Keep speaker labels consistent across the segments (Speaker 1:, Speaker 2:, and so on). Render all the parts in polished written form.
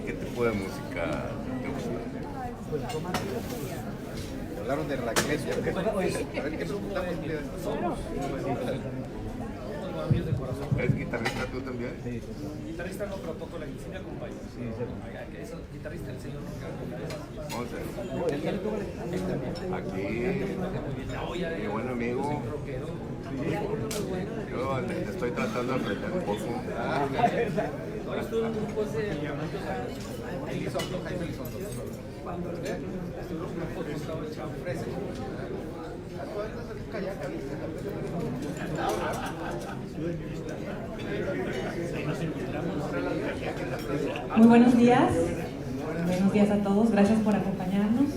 Speaker 1: ¿Qué tipo de música te gusta?
Speaker 2: Hablaron de la iglesia. A ver qué preguntamos.
Speaker 1: ¿Eres guitarrista tú también?
Speaker 3: Sí. Guitarrista no, pero toco la guitarra, sí me acompaña. Sí, sí. Es guitarrista el señor Ricardo.
Speaker 1: Aquí, mi buen amigo. Yo estoy tratando de aprender un poco.
Speaker 3: No, estuve en un grupo hace muchos años. Cuando estuve en un grupo que estaba echado fresa.
Speaker 4: Muy buenos días a todos, gracias por acompañarnos,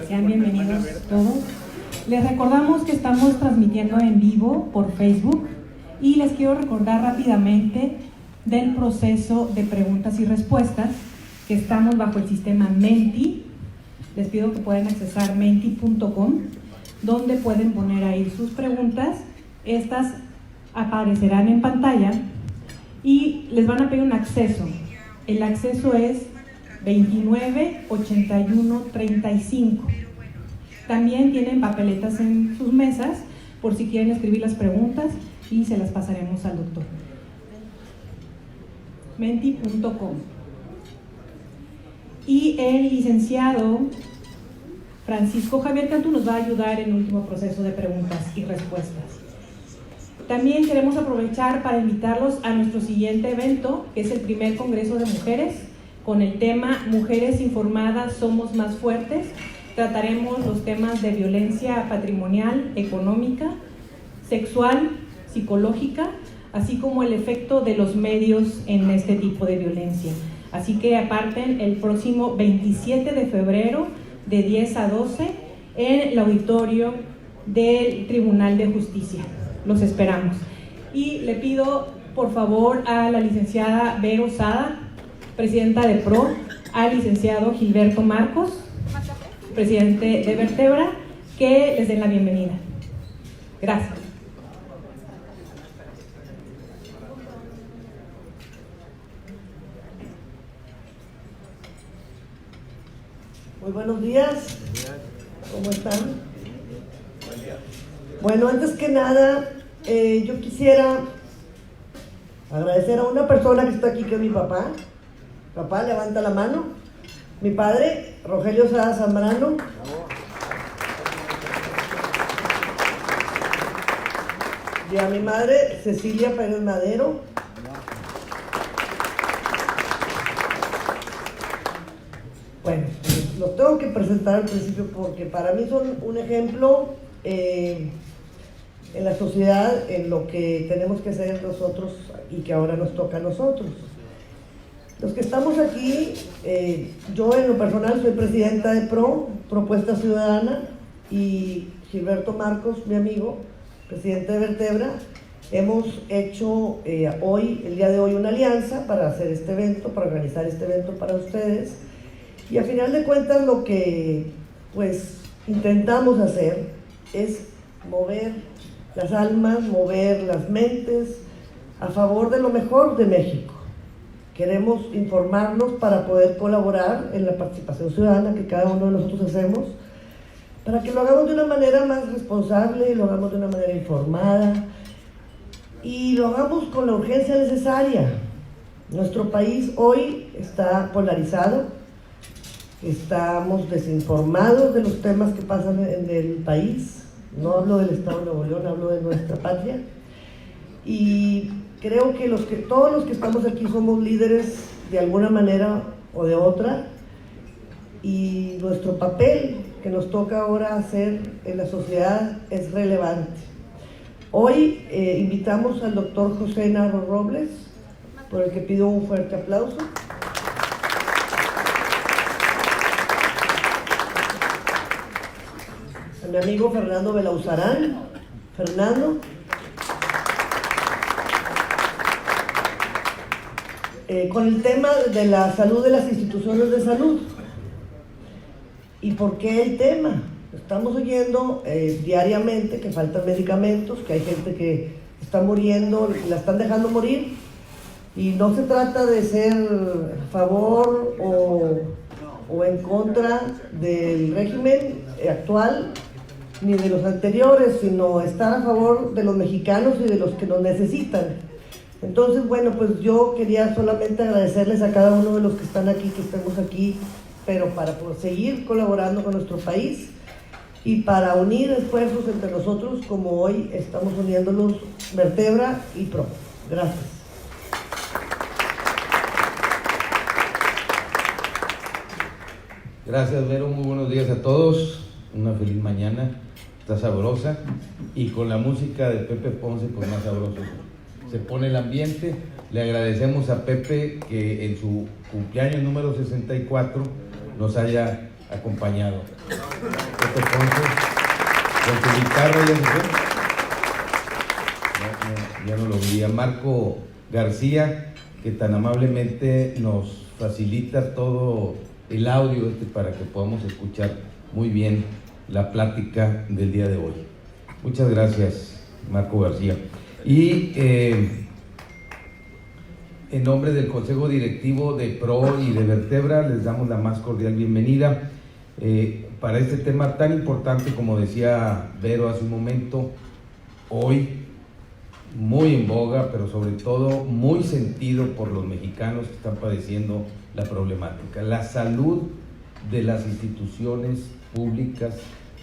Speaker 4: sean bienvenidos todos. Les recordamos que estamos transmitiendo en vivo por Facebook y les quiero recordar rápidamente del proceso de preguntas y respuestas, que estamos bajo el sistema Menti. Les pido que puedan accesar menti.com, donde pueden poner ahí sus preguntas. Estas aparecerán en pantalla y les van a pedir un acceso. El acceso es 298135. También tienen papeletas en sus mesas por si quieren escribir las preguntas y se las pasaremos al doctor. Menti.com. Y el licenciado Francisco Javier Cantú nos va a ayudar en el último proceso de preguntas y respuestas. También queremos aprovechar para invitarlos a nuestro siguiente evento, que es el primer Congreso de Mujeres, con el tema Mujeres Informadas Somos Más Fuertes. Trataremos los temas de violencia patrimonial, económica, sexual, psicológica, así como el efecto de los medios en este tipo de violencia. Así que aparten el próximo 27 de febrero de 10 a 12 en el auditorio del Tribunal de Justicia. Los esperamos. Y le pido, por favor, a la licenciada Vero Sada, presidenta de PRO, al licenciado Gilberto Marcos, presidente de Vertebra, que les den la bienvenida. Gracias.
Speaker 5: Muy buenos días. ¿Cómo están? Bueno, antes que nada, yo quisiera agradecer a una persona que está aquí, que es mi papá. Papá, levanta la mano. Mi padre, Rogelio Sada Zambrano. Y a mi madre, Cecilia Pérez Madero. Bueno, los tengo que presentar al principio porque para mí son un ejemplo en la sociedad, en lo que tenemos que hacer nosotros y que ahora nos toca a nosotros. Los que estamos aquí, yo en lo personal soy presidenta de PRO, Propuesta Ciudadana, y Gilberto Marcos, mi amigo, presidente de Vertebra. Hemos hecho el día de hoy, una alianza para hacer este evento, para organizar este evento para ustedes. Y a final de cuentas lo que pues intentamos hacer es mover las almas, mover las mentes a favor de lo mejor de México. Queremos informarnos para poder colaborar en la participación ciudadana que cada uno de nosotros hacemos, para que lo hagamos de una manera más responsable, lo hagamos de una manera informada y lo hagamos con la urgencia necesaria. Nuestro país hoy está polarizado. Estamos desinformados de los temas que pasan en el país. No hablo del Estado de Nuevo León, hablo de nuestra patria. Y creo que todos los que estamos aquí somos líderes de alguna manera o de otra. Y nuestro papel que nos toca ahora hacer en la sociedad es relevante. Hoy invitamos al doctor José Narro Robles, por el que pido un fuerte aplauso. A mi amigo Fernando Belauzarán. Fernando. Con el tema de la salud de las instituciones de salud. ¿Y por qué el tema? Estamos oyendo diariamente que faltan medicamentos, que hay gente que está muriendo, la están dejando morir, Y no se trata de ser a favor o en contra del régimen actual ni de los anteriores, sino estar a favor de los mexicanos y de los que nos necesitan. Entonces, bueno, pues yo quería solamente agradecerles a cada uno de los que están aquí, que estemos aquí, pero para seguir colaborando con nuestro país y para unir esfuerzos entre nosotros, como hoy estamos uniéndolos Vertebra y PRO. Gracias.
Speaker 6: Gracias, Vero, muy buenos días a todos, una feliz mañana, está sabrosa, y con la música de Pepe Ponce, pues más sabroso se pone el ambiente. Le agradecemos a Pepe que en su cumpleaños número 64 nos haya acompañado. Pepe Ponce, con su guitarra ya no lo veía. Marco García, que tan amablemente nos facilita todo el audio para que podamos escuchar muy bien la plática del día de hoy. Muchas gracias, Marco García. Y en nombre del Consejo Directivo de PRO y de Vertebra les damos la más cordial bienvenida para este tema tan importante, como decía Vero hace un momento, hoy muy en boga, pero sobre todo muy sentido por los mexicanos que están padeciendo la problemática, la salud de las instituciones públicas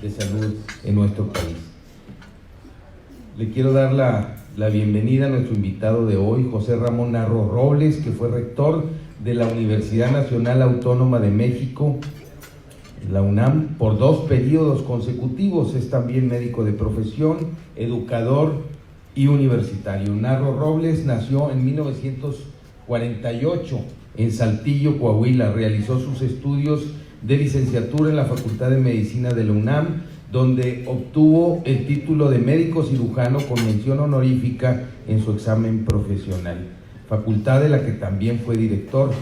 Speaker 6: de salud en nuestro país. Le quiero dar la bienvenida a nuestro invitado de hoy, José Ramón Narro Robles, que fue rector de la Universidad Nacional Autónoma de México, la UNAM, por 2 periodos consecutivos. Es también médico de profesión, educador y universitario. Narro Robles nació en 1948 en Saltillo, Coahuila. Realizó sus estudios de licenciatura en la Facultad de Medicina de la UNAM, donde obtuvo el título de médico cirujano con mención honorífica en su examen profesional, facultad de la que también fue director.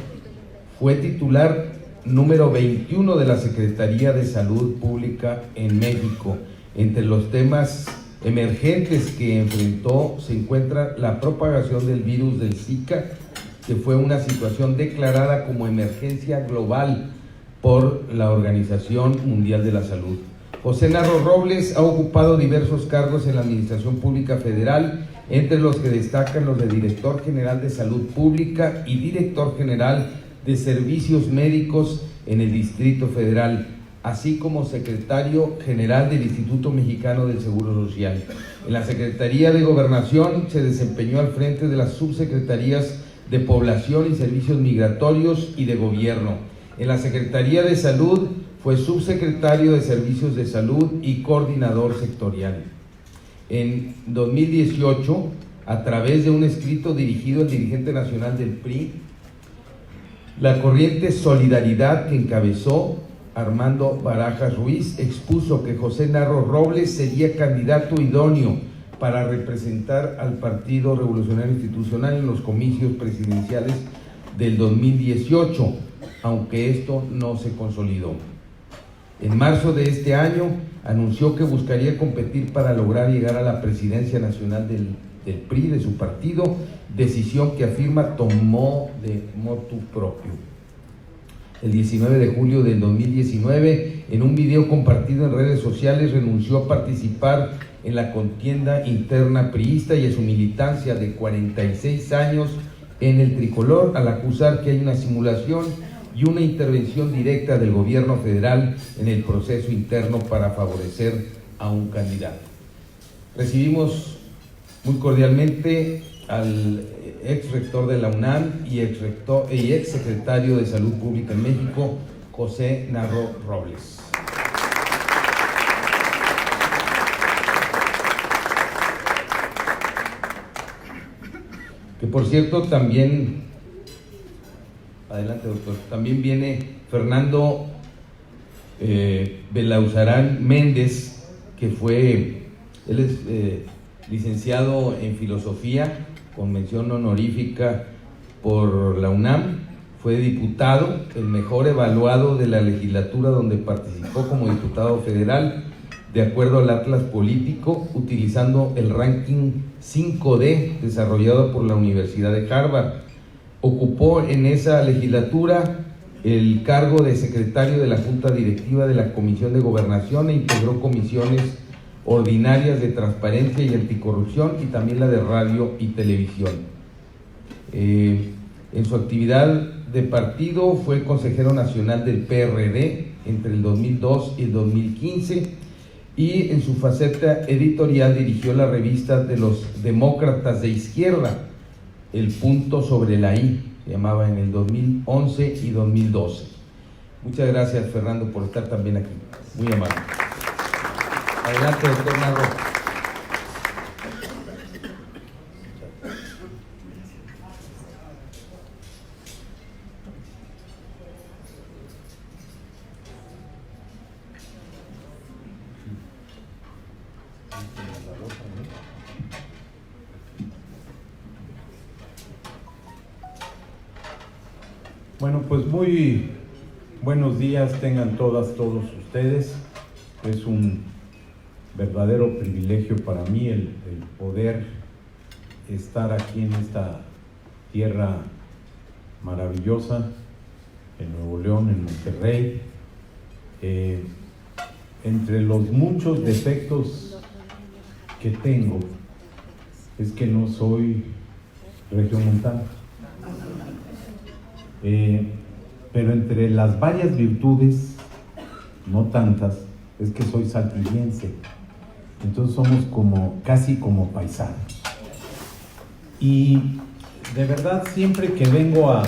Speaker 6: Fue titular número 21 de la Secretaría de Salud Pública en México. Entre los temas emergentes que enfrentó se encuentra la propagación del virus del Zika, que fue una situación declarada como emergencia global por la Organización Mundial de la Salud. José Narro Robles ha ocupado diversos cargos en la Administración Pública Federal, entre los que destacan los de Director General de Salud Pública y Director General de Servicios Médicos en el Distrito Federal, así como Secretario General del Instituto Mexicano del Seguro Social. En la Secretaría de Gobernación se desempeñó al frente de las subsecretarías de Población y Servicios Migratorios y de Gobierno. En la Secretaría de Salud fue subsecretario de Servicios de Salud y coordinador sectorial. En 2018, a través de un escrito dirigido al dirigente nacional del PRI, la corriente Solidaridad que encabezó Armando Barajas Ruiz, expuso que José Narro Robles sería candidato idóneo para representar al Partido Revolucionario Institucional en los comicios presidenciales del 2018, aunque esto no se consolidó. En marzo de este año anunció que buscaría competir para lograr llegar a la presidencia nacional del PRI, de su partido, decisión que afirma tomó de motu propio. El 19 de julio del 2019, en un video compartido en redes sociales, renunció a participar en la contienda interna priista y a su militancia de 46 años en el tricolor, al acusar que hay una simulación y una intervención directa del gobierno federal en el proceso interno para favorecer a un candidato. Recibimos muy cordialmente al ex rector de la UNAM y ex secretario de Salud Pública en México, José Narro Robles. Que por cierto también, adelante doctor, también viene Fernando Belauzarán Méndez, que él es licenciado en Filosofía con mención honorífica por la UNAM, fue diputado, el mejor evaluado de la legislatura donde participó como diputado federal, de acuerdo al Atlas Político, utilizando el ranking 5D desarrollado por la Universidad de Harvard. Ocupó en esa legislatura el cargo de secretario de la Junta Directiva de la Comisión de Gobernación e integró comisiones ordinarias de Transparencia y Anticorrupción y también la de Radio y Televisión. En su actividad de partido fue consejero nacional del PRD entre el 2002 y el 2015 y en su faceta editorial dirigió la revista de los demócratas de izquierda, El Punto sobre la I, se llamaba, en el 2011 y 2012. Muchas gracias, Fernando, por estar también aquí. Muy amable. Adelante, doctor Narro.
Speaker 7: Bueno, pues muy buenos días tengan todos ustedes. Es un verdadero privilegio para mí el poder estar aquí en esta tierra maravillosa, en Nuevo León, en Monterrey. Entre los muchos defectos que tengo es que no soy regiomontano. Pero entre las varias virtudes, no tantas, es que soy saltillense. Entonces somos casi como paisanos. Y de verdad, siempre que vengo a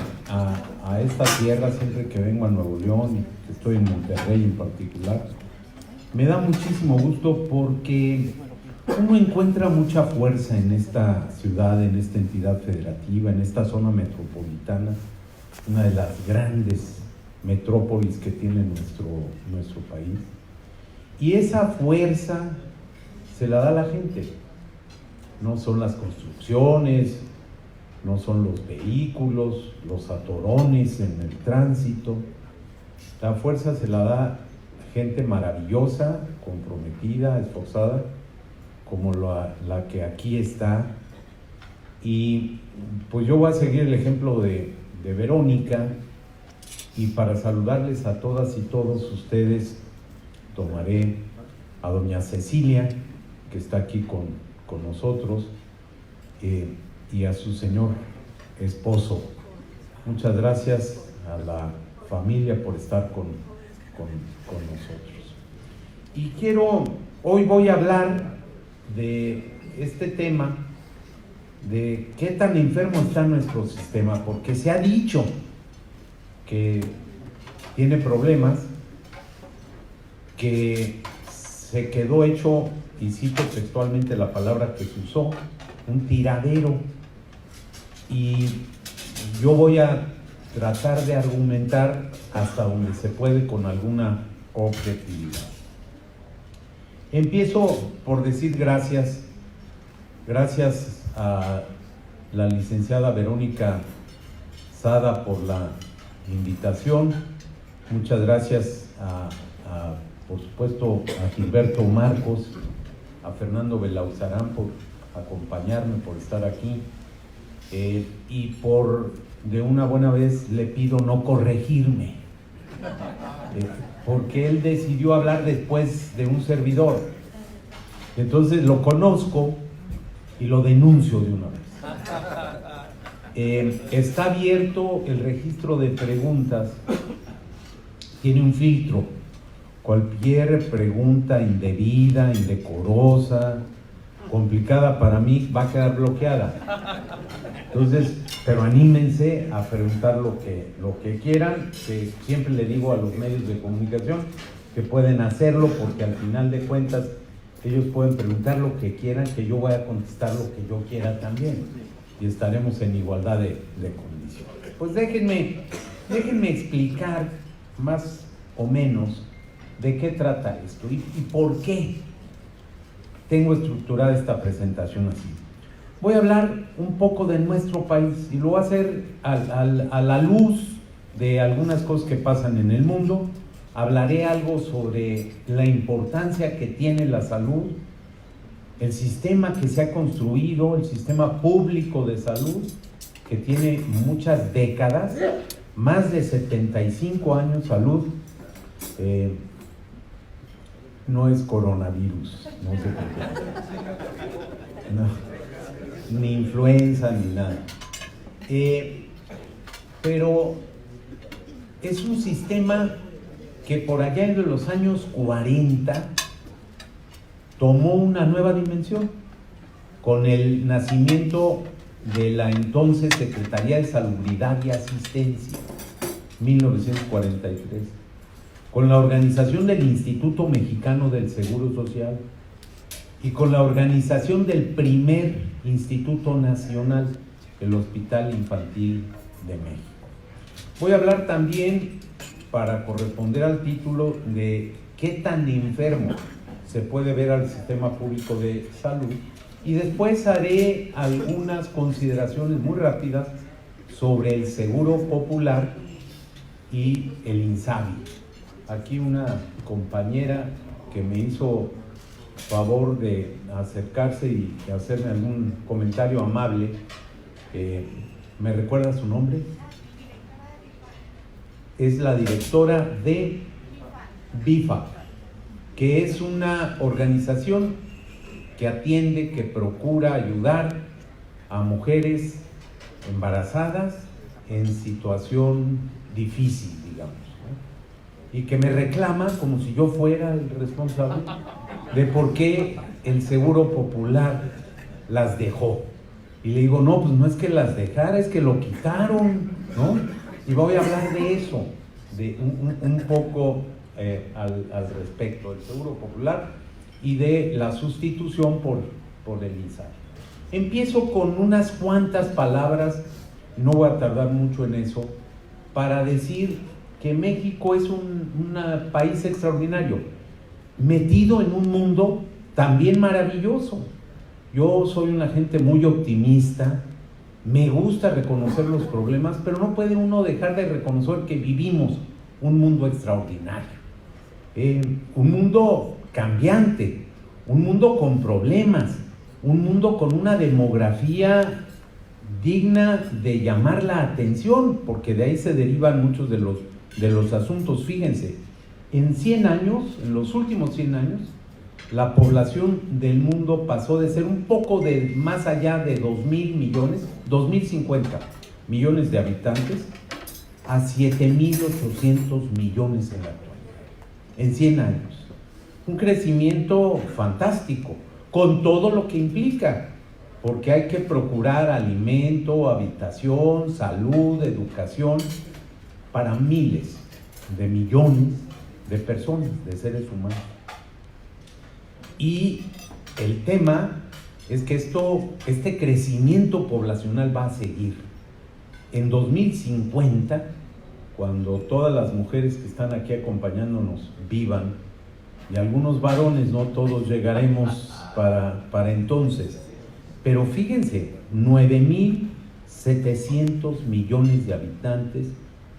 Speaker 7: esta tierra, siempre que vengo a Nuevo León, y estoy en Monterrey en particular, me da muchísimo gusto porque uno encuentra mucha fuerza en esta ciudad, en esta entidad federativa, en esta zona metropolitana, una de las grandes metrópolis que tiene nuestro país. Y esa fuerza se la da la gente. No son las construcciones, no son los vehículos, los atorones en el tránsito. La fuerza se la da gente maravillosa, comprometida, esforzada, como la que aquí está. Y pues yo voy a seguir el ejemplo de Verónica, y para saludarles a todas y todos ustedes tomaré a doña Cecilia, que está aquí con nosotros, y a su señor esposo. Muchas gracias a la familia por estar con nosotros. Y hoy voy a hablar de este tema, de qué tan enfermo está nuestro sistema, porque se ha dicho que tiene problemas, que se quedó hecho, y cito textualmente la palabra que se usó, un tiradero. Y yo voy a tratar de argumentar hasta donde se puede con alguna objetividad. Empiezo por decir gracias a la licenciada Verónica Sada por la invitación. Muchas gracias por supuesto a Gilberto Marcos, a Fernando Belauzarán por acompañarme, por estar aquí, y de una buena vez le pido no corregirme, porque él decidió hablar después de un servidor. Entonces lo conozco y lo denuncio de una vez. Está abierto el registro de preguntas, tiene un filtro. Cualquier pregunta indebida, indecorosa, complicada para mí va a quedar bloqueada. Entonces, pero anímense a preguntar lo que quieran, que siempre le digo a los medios de comunicación que pueden hacerlo, porque al final de cuentas ellos pueden preguntar lo que quieran, que yo voy a contestar lo que yo quiera también, y estaremos en igualdad de condiciones. Pues déjenme explicar más o menos de qué trata esto y por qué tengo estructurada esta presentación así. Voy a hablar un poco de nuestro país y lo voy a hacer a la luz de algunas cosas que pasan en el mundo. Hablaré algo sobre la importancia que tiene la salud, el sistema que se ha construido, el sistema público de salud, que tiene muchas décadas, más de 75 años, salud. No es coronavirus, no sé por qué. No, ni influenza ni nada. Pero es un sistema que por allá en los años 40 tomó una nueva dimensión con el nacimiento de la entonces Secretaría de Salubridad y Asistencia, 1943, con la organización del Instituto Mexicano del Seguro Social y con la organización del primer Instituto Nacional, el Hospital Infantil de México. Voy a hablar también, para corresponder al título, de qué tan enfermo se puede ver al sistema público de salud, y después haré algunas consideraciones muy rápidas sobre el Seguro Popular y el INSABI. Aquí una compañera que me hizo favor de acercarse y hacerme algún comentario amable, ¿me recuerda su nombre? Es la directora de BIFA, que es una organización que atiende, que procura ayudar a mujeres embarazadas en situación difícil, digamos, ¿no? Y que me reclama como si yo fuera el responsable de por qué el Seguro Popular las dejó. Y le digo, no, pues no es que las dejara, es que lo quitaron, ¿no? Y voy a hablar de eso, de un poco al respecto del Seguro Popular y de la sustitución por el INSABI. Empiezo con unas cuantas palabras, no voy a tardar mucho en eso, para decir que México es un país extraordinario, metido en un mundo también maravilloso. Yo soy una gente muy optimista, me gusta reconocer los problemas, pero no puede uno dejar de reconocer que vivimos un mundo extraordinario, un mundo cambiante, un mundo con problemas, un mundo con una demografía digna de llamar la atención, porque de ahí se derivan muchos de los asuntos. Fíjense, en 100 años, en los últimos 100 años, la población del mundo pasó de ser un poco más allá de 2.000 millones, 2.050 millones de habitantes, a 7.800 millones en la actualidad, en 100 años. Un crecimiento fantástico, con todo lo que implica, porque hay que procurar alimento, habitación, salud, educación, para miles de millones de personas, de seres humanos. Y el tema es que este crecimiento poblacional va a seguir. En 2050, cuando todas las mujeres que están aquí acompañándonos vivan, y algunos varones, no todos llegaremos para entonces, pero fíjense, 9.700 millones de habitantes,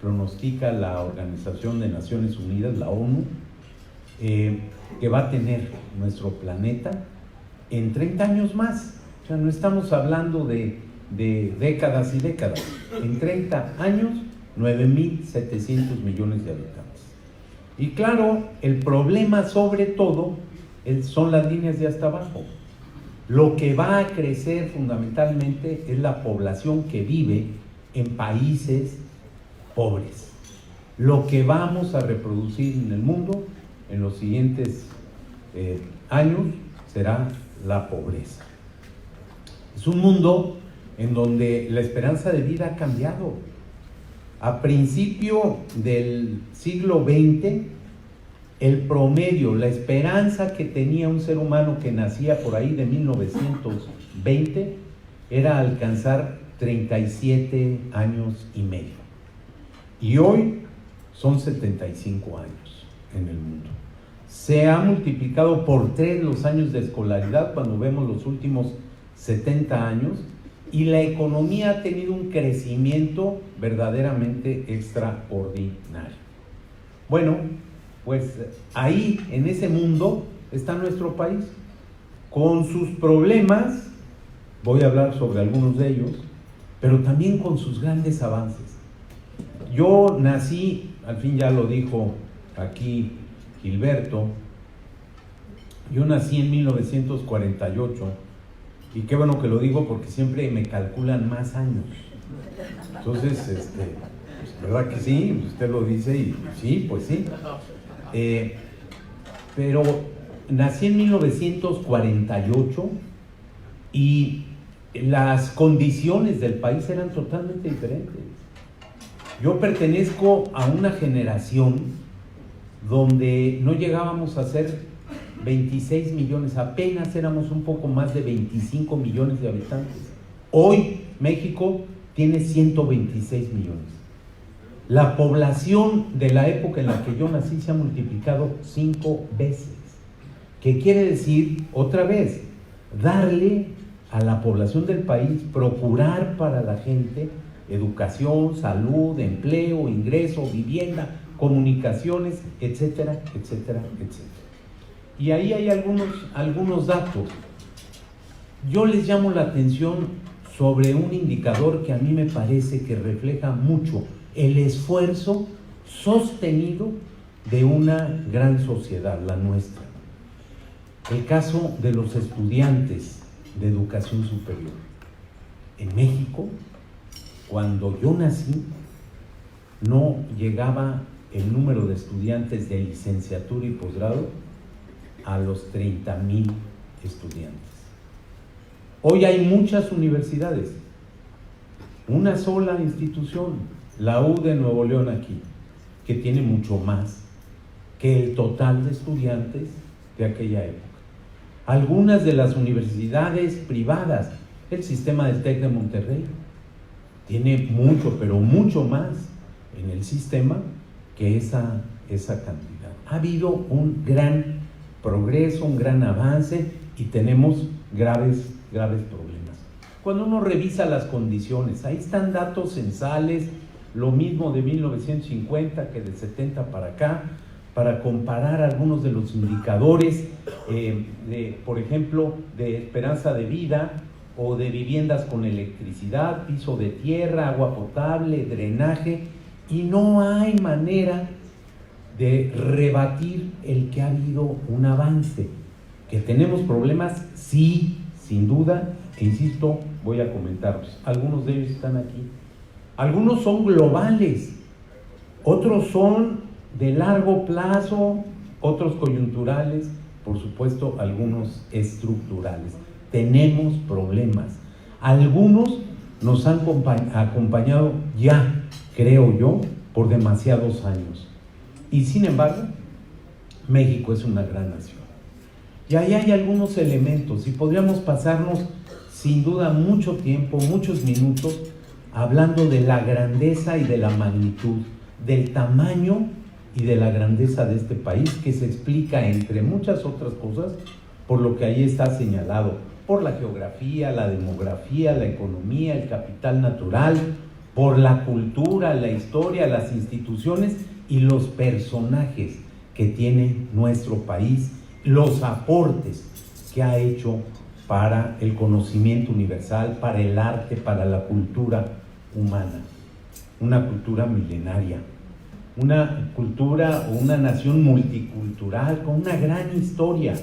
Speaker 7: pronostica la Organización de Naciones Unidas, la ONU, que va a tener nuestro planeta en 30 años más. O sea, no estamos hablando de décadas y décadas. En 30 años, 9.700 millones de habitantes. Y claro, el problema sobre todo son las líneas de hasta abajo. Lo que va a crecer fundamentalmente es la población que vive en países pobres. Lo que vamos a reproducir en el mundo en los siguientes años será la pobreza. Es un mundo en donde la esperanza de vida ha cambiado. A principio del siglo XX, el promedio, la esperanza que tenía un ser humano que nacía por ahí de 1920 era alcanzar 37 años y medio. Y hoy son 75 años en el mundo. Se ha multiplicado por 3 los años de escolaridad cuando vemos los últimos 70 años, y la economía ha tenido un crecimiento verdaderamente extraordinario. Bueno, pues ahí, en ese mundo, está nuestro país, con sus problemas. Voy a hablar sobre algunos de ellos, pero también con sus grandes avances. Yo nací, al fin ya lo dijo aquí Gilberto, yo nací en 1948, y qué bueno que lo digo porque siempre me calculan más años. Entonces, ¿verdad que sí? Usted lo dice y sí, pues sí. Pero nací en 1948 y las condiciones del país eran totalmente diferentes. Yo pertenezco a una generación donde no llegábamos a ser 26 millones, apenas éramos un poco más de 25 millones de habitantes. Hoy México tiene 126 millones. La población de la época en la que yo nací se ha multiplicado 5 veces. ¿Qué quiere decir? Otra vez, darle a la población del país, procurar para la gente educación, salud, empleo, ingreso, vivienda, comunicaciones, etcétera, etcétera, etcétera. Y ahí hay algunos datos. Yo les llamo la atención sobre un indicador que a mí me parece que refleja mucho el esfuerzo sostenido de una gran sociedad, la nuestra. El caso de los estudiantes de educación superior. En México, cuando yo nací, no llegaba el número de estudiantes de licenciatura y posgrado a los 30,000 estudiantes. Hoy hay muchas universidades, una sola institución, la U de Nuevo León aquí, que tiene mucho más que el total de estudiantes de aquella época. Algunas de las universidades privadas, el sistema del TEC de Monterrey, tiene mucho, pero mucho más en el sistema que esa cantidad. Ha habido un gran progreso, un gran avance y tenemos graves problemas. Cuando uno revisa las condiciones, ahí están datos censales, lo mismo de 1950 que de 70 para acá, para comparar algunos de los indicadores, por ejemplo, de esperanza de vida o de viviendas con electricidad, piso de tierra, agua potable, drenaje, y no hay manera de rebatir el que ha habido un avance. Que tenemos problemas, sí, sin duda, e insisto, voy a comentarlos. Algunos de ellos están aquí. Algunos son globales, otros son de largo plazo, otros coyunturales, por supuesto, algunos estructurales. Tenemos problemas. Algunos nos han acompañado ya, creo yo, por demasiados años. Y sin embargo, México es una gran nación. Y ahí hay algunos elementos, y podríamos pasarnos sin duda mucho tiempo, muchos minutos, hablando de la grandeza y de la magnitud, del tamaño y de la grandeza de este país, que se explica, entre muchas otras cosas, por lo que ahí está señalado, por la geografía, la demografía, la economía, el capital natural, por la cultura, la historia, las instituciones y los personajes que tiene nuestro país, los aportes que ha hecho para el conocimiento universal, para el arte, para la cultura humana, una cultura milenaria, una cultura o una nación multicultural con una gran historia,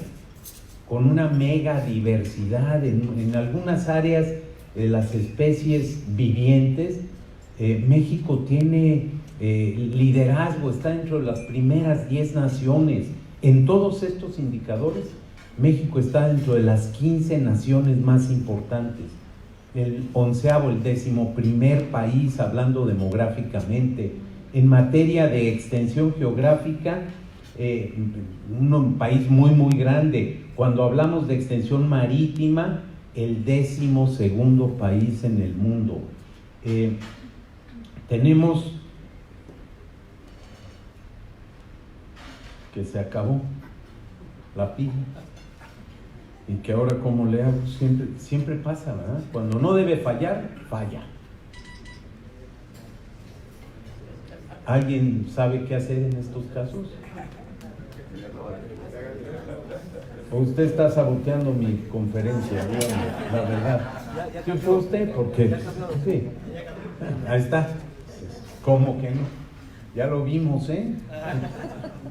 Speaker 7: con una mega diversidad en algunas áreas de las especies vivientes. México tiene liderazgo, está dentro de las primeras 10 naciones. En todos estos indicadores, México está dentro de las 15 naciones más importantes, el 11º, el 11º país hablando demográficamente. En materia de extensión geográfica, un país muy grande. Cuando hablamos de extensión marítima, el 12º país en el mundo. Tenemos que se acabó la pila y que ahora como le hago, siempre pasa, ¿verdad? Cuando no debe fallar, falla. ¿Alguien sabe qué hacer en estos casos? ¿O usted está saboteando mi conferencia? Dígame, la verdad. ¿Sí fue usted? Porque sí. Ahí está. ¿Cómo que no? Ya lo vimos, ¿eh?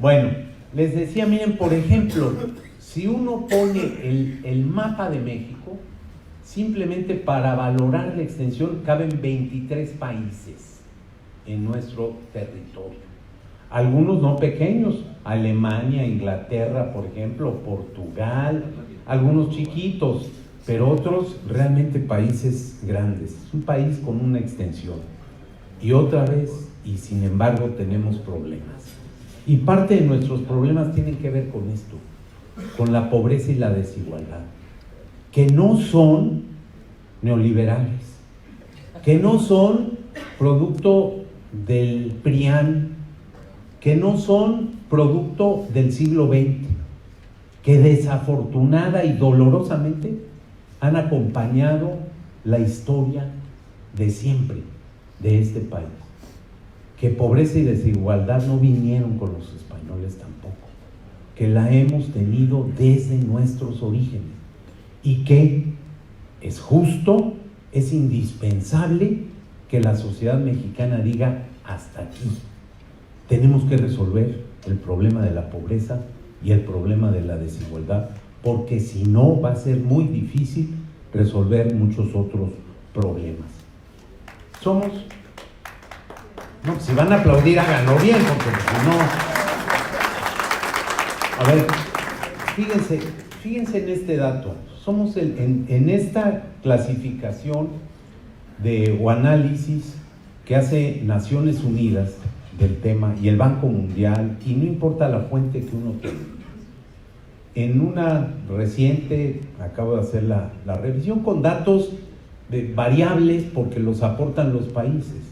Speaker 7: Bueno, les decía, miren, por ejemplo, si uno pone el mapa de México, simplemente para valorar la extensión, caben 23 países en nuestro territorio. Algunos no pequeños, Alemania, Inglaterra, por ejemplo, Portugal, algunos chiquitos, pero otros realmente países grandes. Es un país con una extensión. Y otra vez, y sin embargo, tenemos problemas. Y parte de nuestros problemas tienen que ver con esto, con la pobreza y la desigualdad, que no son neoliberales, que no son producto del PRIAN, que no son producto del siglo XX, que desafortunada y dolorosamente han acompañado la historia de siempre de este país. Que pobreza y desigualdad no vinieron con los españoles tampoco, que la hemos tenido desde nuestros orígenes y que es justo, es indispensable que la sociedad mexicana diga hasta aquí. Tenemos que resolver el problema de la pobreza y el problema de la desigualdad, porque si no va a ser muy difícil resolver muchos otros problemas. Somos... No, si van a aplaudir, háganlo bien, porque si no... A ver, fíjense en este dato. Somos en esta clasificación o análisis que hace Naciones Unidas del tema y el Banco Mundial, y no importa la fuente que uno tenga. En una reciente, acabo de hacer la revisión con datos variables porque los aportan los países,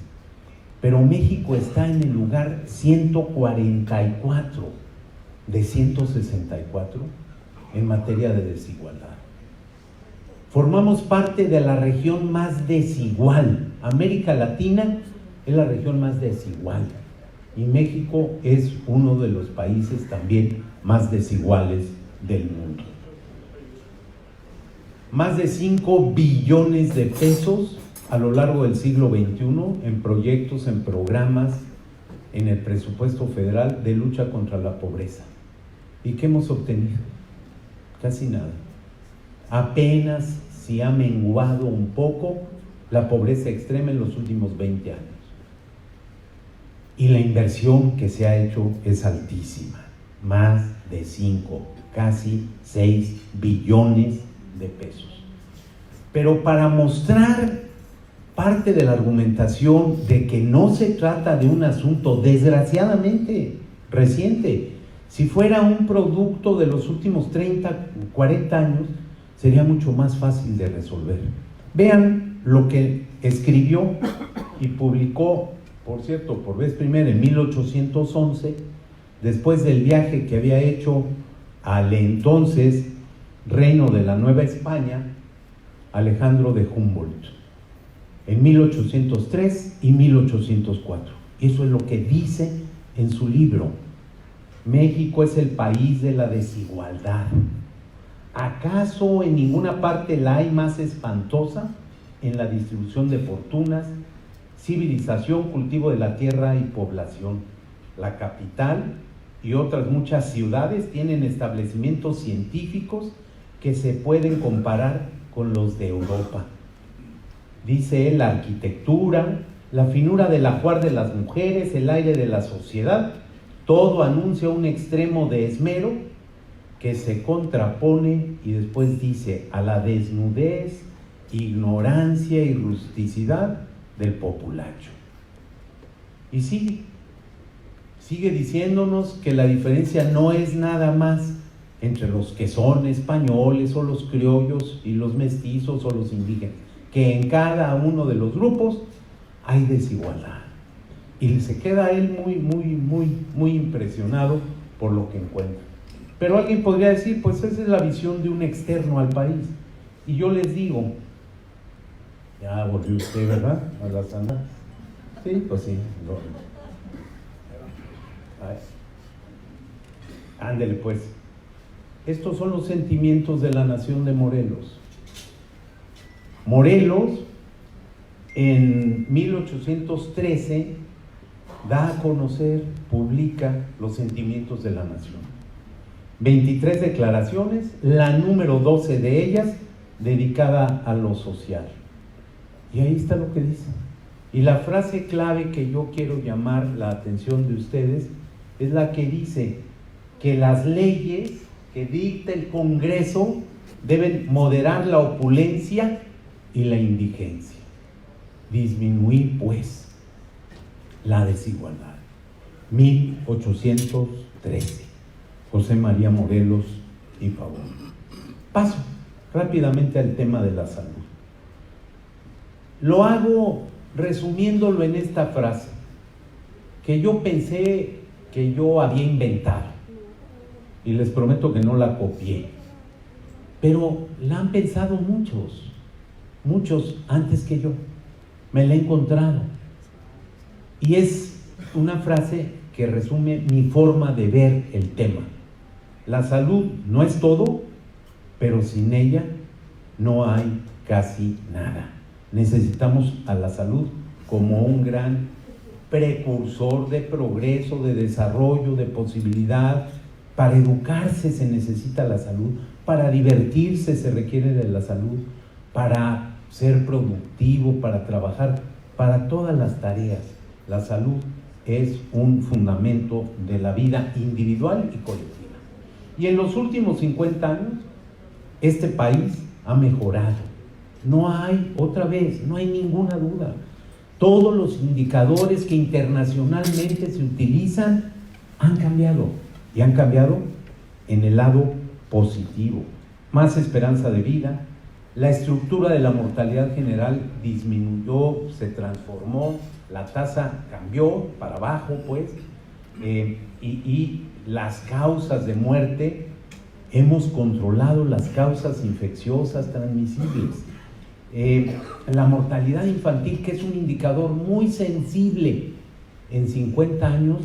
Speaker 7: pero México está en el lugar 144 de 164 en materia de desigualdad. Formamos parte de la región más desigual. América Latina es la región más desigual y México es uno de los países también más desiguales del mundo. Más de 5 billones de pesos a lo largo del siglo XXI en proyectos, en programas, en el presupuesto federal de lucha contra la pobreza. ¿Y qué hemos obtenido? Casi nada. Apenas si ha menguado un poco la pobreza extrema en los últimos 20 años. Y la inversión que se ha hecho es altísima, más de 5, casi 6 billones de pesos. Pero para mostrar parte de la argumentación de que no se trata de un asunto desgraciadamente reciente, si fuera un producto de los últimos 30, 40 años, sería mucho más fácil de resolver. Vean lo que escribió y publicó, por cierto, por vez primera en 1811, después del viaje que había hecho al entonces reino de la Nueva España, Alejandro de Humboldt, en 1803 y 1804. Eso es lo que dice en su libro. México es el país de la desigualdad. ¿Acaso en ninguna parte la hay más espantosa? En la distribución de fortunas, civilización, cultivo de la tierra y población. La capital y otras muchas ciudades tienen establecimientos científicos que se pueden comparar con los de Europa. Dice él, la arquitectura, la finura del ajuar de las mujeres, el aire de la sociedad, todo anuncia un extremo de esmero que se contrapone, y después dice, a la desnudez, ignorancia y rusticidad del populacho. Y sigue diciéndonos que la diferencia no es nada más entre los que son españoles o los criollos y los mestizos o los indígenas, que en cada uno de los grupos hay desigualdad. Y se queda él muy impresionado por lo que encuentra. Pero alguien podría decir, pues esa es la visión de un externo al país. Y yo les digo, ya volvió usted, ¿verdad? A la sana. Sí, pues sí. Ándele pues. Estos son los sentimientos de la nación de Morelos. Morelos, en 1813, da a conocer, publica los sentimientos de la nación. 23 declaraciones, la número 12 de ellas dedicada a lo social. Y ahí está lo que dice. Y la frase clave que yo quiero llamar la atención de ustedes es la que dice que las leyes que dicta el Congreso deben moderar la opulencia y la indigencia. Disminuir, pues, la desigualdad. 1813. José María Morelos y Pavón. Paso rápidamente al tema de la salud. Lo hago resumiéndolo en esta frase, que yo pensé que yo había inventado, y les prometo que no la copié, pero la han pensado muchos antes que yo. Me la he encontrado. Y es una frase que resume mi forma de ver el tema. La salud no es todo, pero sin ella no hay casi nada. Necesitamos a la salud como un gran precursor de progreso, de desarrollo, de posibilidad. Para educarse se necesita la salud, para divertirse se requiere de la salud, para ser productivo, para trabajar, para todas las tareas. La salud es un fundamento de la vida individual y colectiva. Y en los últimos 50 años, este país ha mejorado. No hay ninguna duda. Todos los indicadores que internacionalmente se utilizan han cambiado, y han cambiado en el lado positivo. Más esperanza de vida, la estructura de la mortalidad general disminuyó, se transformó, la tasa cambió para abajo, pues, y las causas de muerte, hemos controlado las causas infecciosas transmisibles. La mortalidad infantil, que es un indicador muy sensible, en 50 años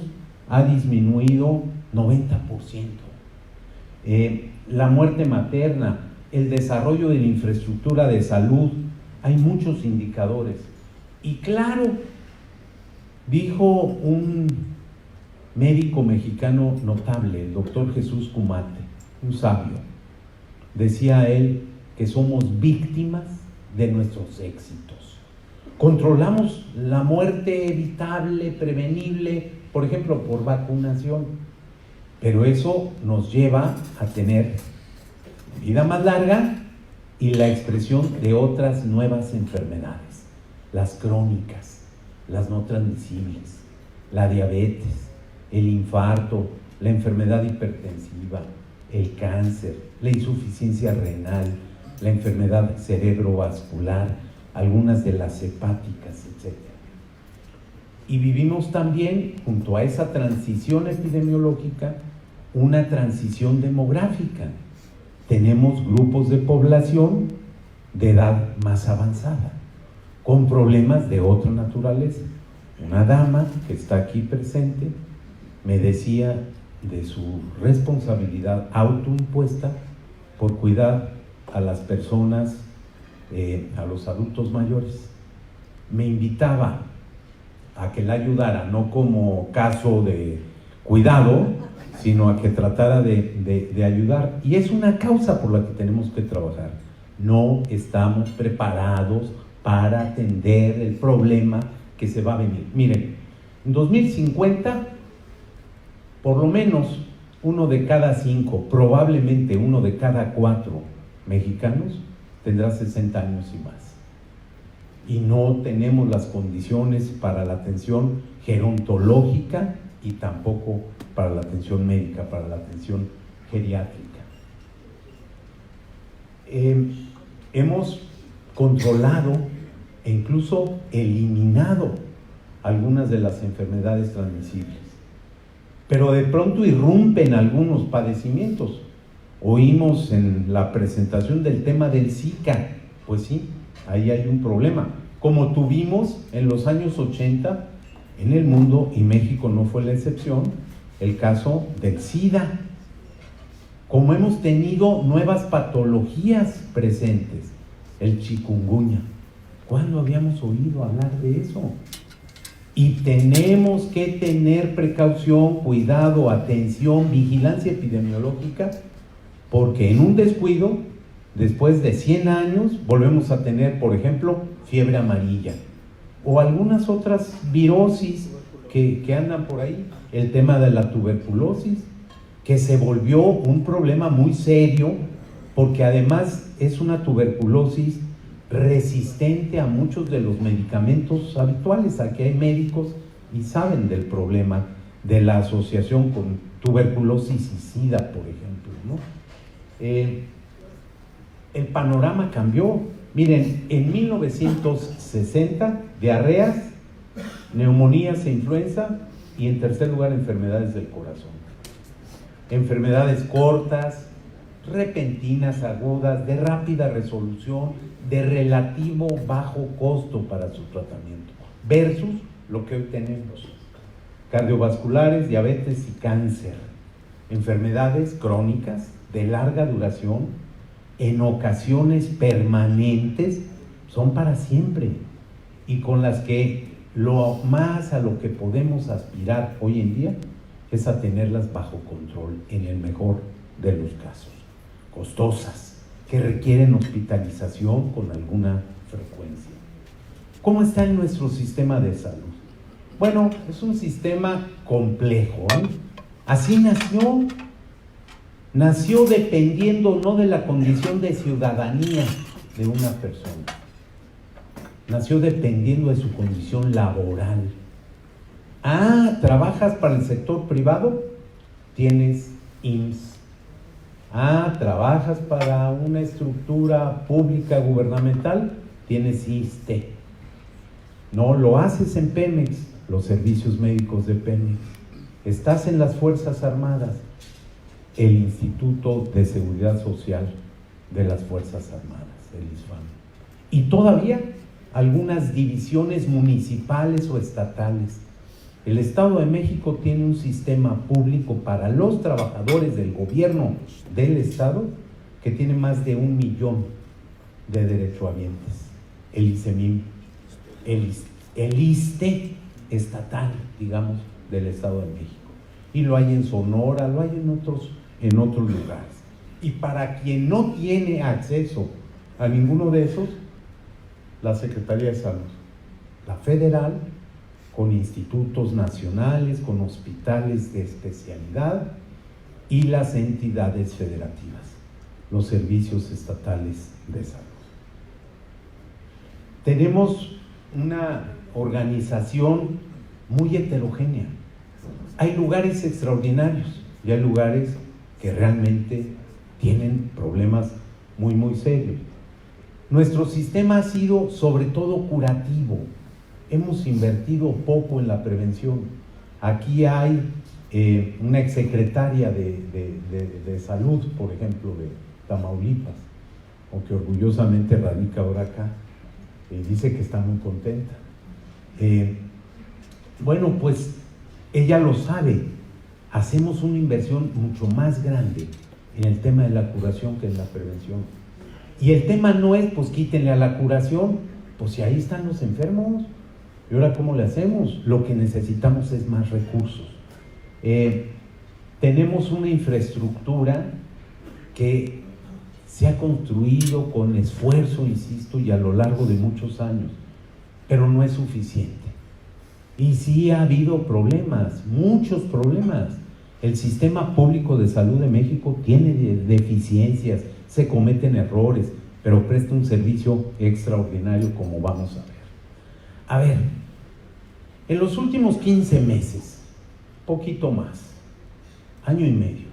Speaker 7: ha disminuido 90%. La muerte materna, el desarrollo de la infraestructura de salud, hay muchos indicadores. Y claro, dijo un médico mexicano notable, el doctor Jesús Kumate, un sabio, decía él que somos víctimas de nuestros éxitos. Controlamos la muerte evitable, prevenible, por ejemplo, por vacunación, pero eso nos lleva a tener vida más larga y la expresión de otras nuevas enfermedades, las crónicas, las no transmisibles, la diabetes, el infarto, la enfermedad hipertensiva, el cáncer, la insuficiencia renal, la enfermedad cerebrovascular, algunas de las hepáticas, etc. Y vivimos también, junto a esa transición epidemiológica, una transición demográfica. Tenemos grupos de población de edad más avanzada, con problemas de otra naturaleza. Una dama que está aquí presente me decía de su responsabilidad autoimpuesta por cuidar a las personas, a los adultos mayores. Me invitaba a que la ayudara, no como caso de cuidado, sino a que tratara de ayudar. Y es una causa por la que tenemos que trabajar. No estamos preparados para atender el problema que se va a venir. Miren, en 2050, por lo menos 1 de cada 5, probablemente 1 de cada 4 mexicanos tendrá 60 años y más. Y no tenemos las condiciones para la atención gerontológica y tampoco para la atención médica, para la atención geriátrica. Hemos controlado e incluso eliminado algunas de las enfermedades transmisibles, pero de pronto irrumpen algunos padecimientos. Oímos en la presentación del tema del Zika, pues sí, ahí hay un problema, como tuvimos en los años 80 en el mundo, y México no fue la excepción, el caso del SIDA. Como hemos tenido nuevas patologías presentes, el chikungunya. ¿Cuándo habíamos oído hablar de eso? Y tenemos que tener precaución, cuidado, atención, vigilancia epidemiológica, porque en un descuido, después de 100 años, volvemos a tener, por ejemplo, fiebre amarilla o algunas otras virosis que andan por ahí. El tema de la tuberculosis, que se volvió un problema muy serio, porque además es una tuberculosis resistente a muchos de los medicamentos habituales. Aquí hay médicos y saben del problema de la asociación con tuberculosis y SIDA, por ejemplo, ¿no? El panorama cambió. Miren, en 1960, diarreas, neumonías e influenza, y en tercer lugar, enfermedades del corazón. Enfermedades cortas, repentinas, agudas, de rápida resolución, de relativo bajo costo para su tratamiento, versus lo que hoy tenemos: cardiovasculares, diabetes y cáncer, enfermedades crónicas de larga duración, en ocasiones permanentes, son para siempre, y con las que lo más a lo que podemos aspirar hoy en día es a tenerlas bajo control, en el mejor de los casos. Costosas, que requieren hospitalización con alguna frecuencia. ¿Cómo está en nuestro sistema de salud? Bueno, es un sistema complejo, ¿eh? Así nació. Nació dependiendo no de la condición de ciudadanía de una persona, nació dependiendo de su condición laboral. Ah, ¿trabajas para el sector privado? Tienes IMSS. Ah, ¿trabajas para una estructura pública gubernamental? Tienes ISSSTE. No, lo haces en Pemex, los servicios médicos de Pemex. Estás en las Fuerzas Armadas, el Instituto de Seguridad Social de las Fuerzas Armadas, el ISFAM. Y todavía algunas divisiones municipales o estatales. El Estado de México tiene un sistema público para los trabajadores del gobierno del Estado que tiene más de 1 millón de derechohabientes. El ISEMIM, el ISSSTE estatal, digamos, del Estado de México. Y lo hay en Sonora, lo hay en otros lugares. Y para quien no tiene acceso a ninguno de esos, la Secretaría de Salud, la federal, con institutos nacionales, con hospitales de especialidad, y las entidades federativas, los servicios estatales de salud. Tenemos una organización muy heterogénea. Hay lugares extraordinarios y hay lugares que realmente tienen problemas muy, muy serios. Nuestro sistema ha sido sobre todo curativo. Hemos invertido poco en la prevención. Aquí hay una exsecretaria de salud, por ejemplo, de Tamaulipas, o que orgullosamente radica ahora acá, dice que está muy contenta. Bueno, pues ella lo sabe. Hacemos una inversión mucho más grande en el tema de la curación que en la prevención. Y el tema no es, pues quítenle a la curación, pues si ahí están los enfermos. ¿Y ahora cómo le hacemos? Lo que necesitamos es más recursos. Tenemos una infraestructura que se ha construido con esfuerzo, insisto, y a lo largo de muchos años, pero no es suficiente. Y sí ha habido problemas, muchos problemas. El sistema público de salud de México tiene deficiencias, se cometen errores, pero presta un servicio extraordinario, como vamos a ver. A ver, en los últimos 15 meses, poquito más, año y medio,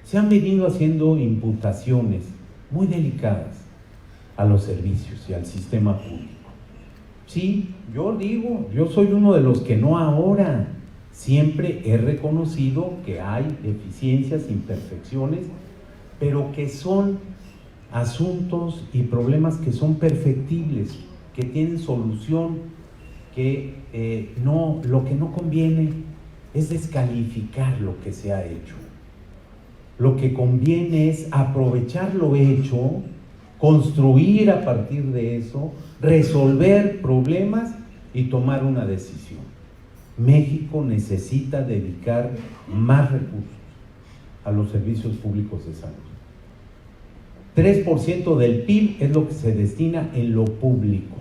Speaker 7: se han venido haciendo imputaciones muy delicadas a los servicios y al sistema público. Sí, yo digo, yo soy uno de los que no ahora, siempre he reconocido que hay deficiencias, imperfecciones, pero que son asuntos y problemas que son perfectibles, que tienen solución, que lo que no conviene es descalificar lo que se ha hecho. Lo que conviene es aprovechar lo hecho construir a partir de eso, resolver problemas y tomar una decisión. México necesita dedicar más recursos a los servicios públicos de salud. 3% del PIB es lo que se destina en lo público,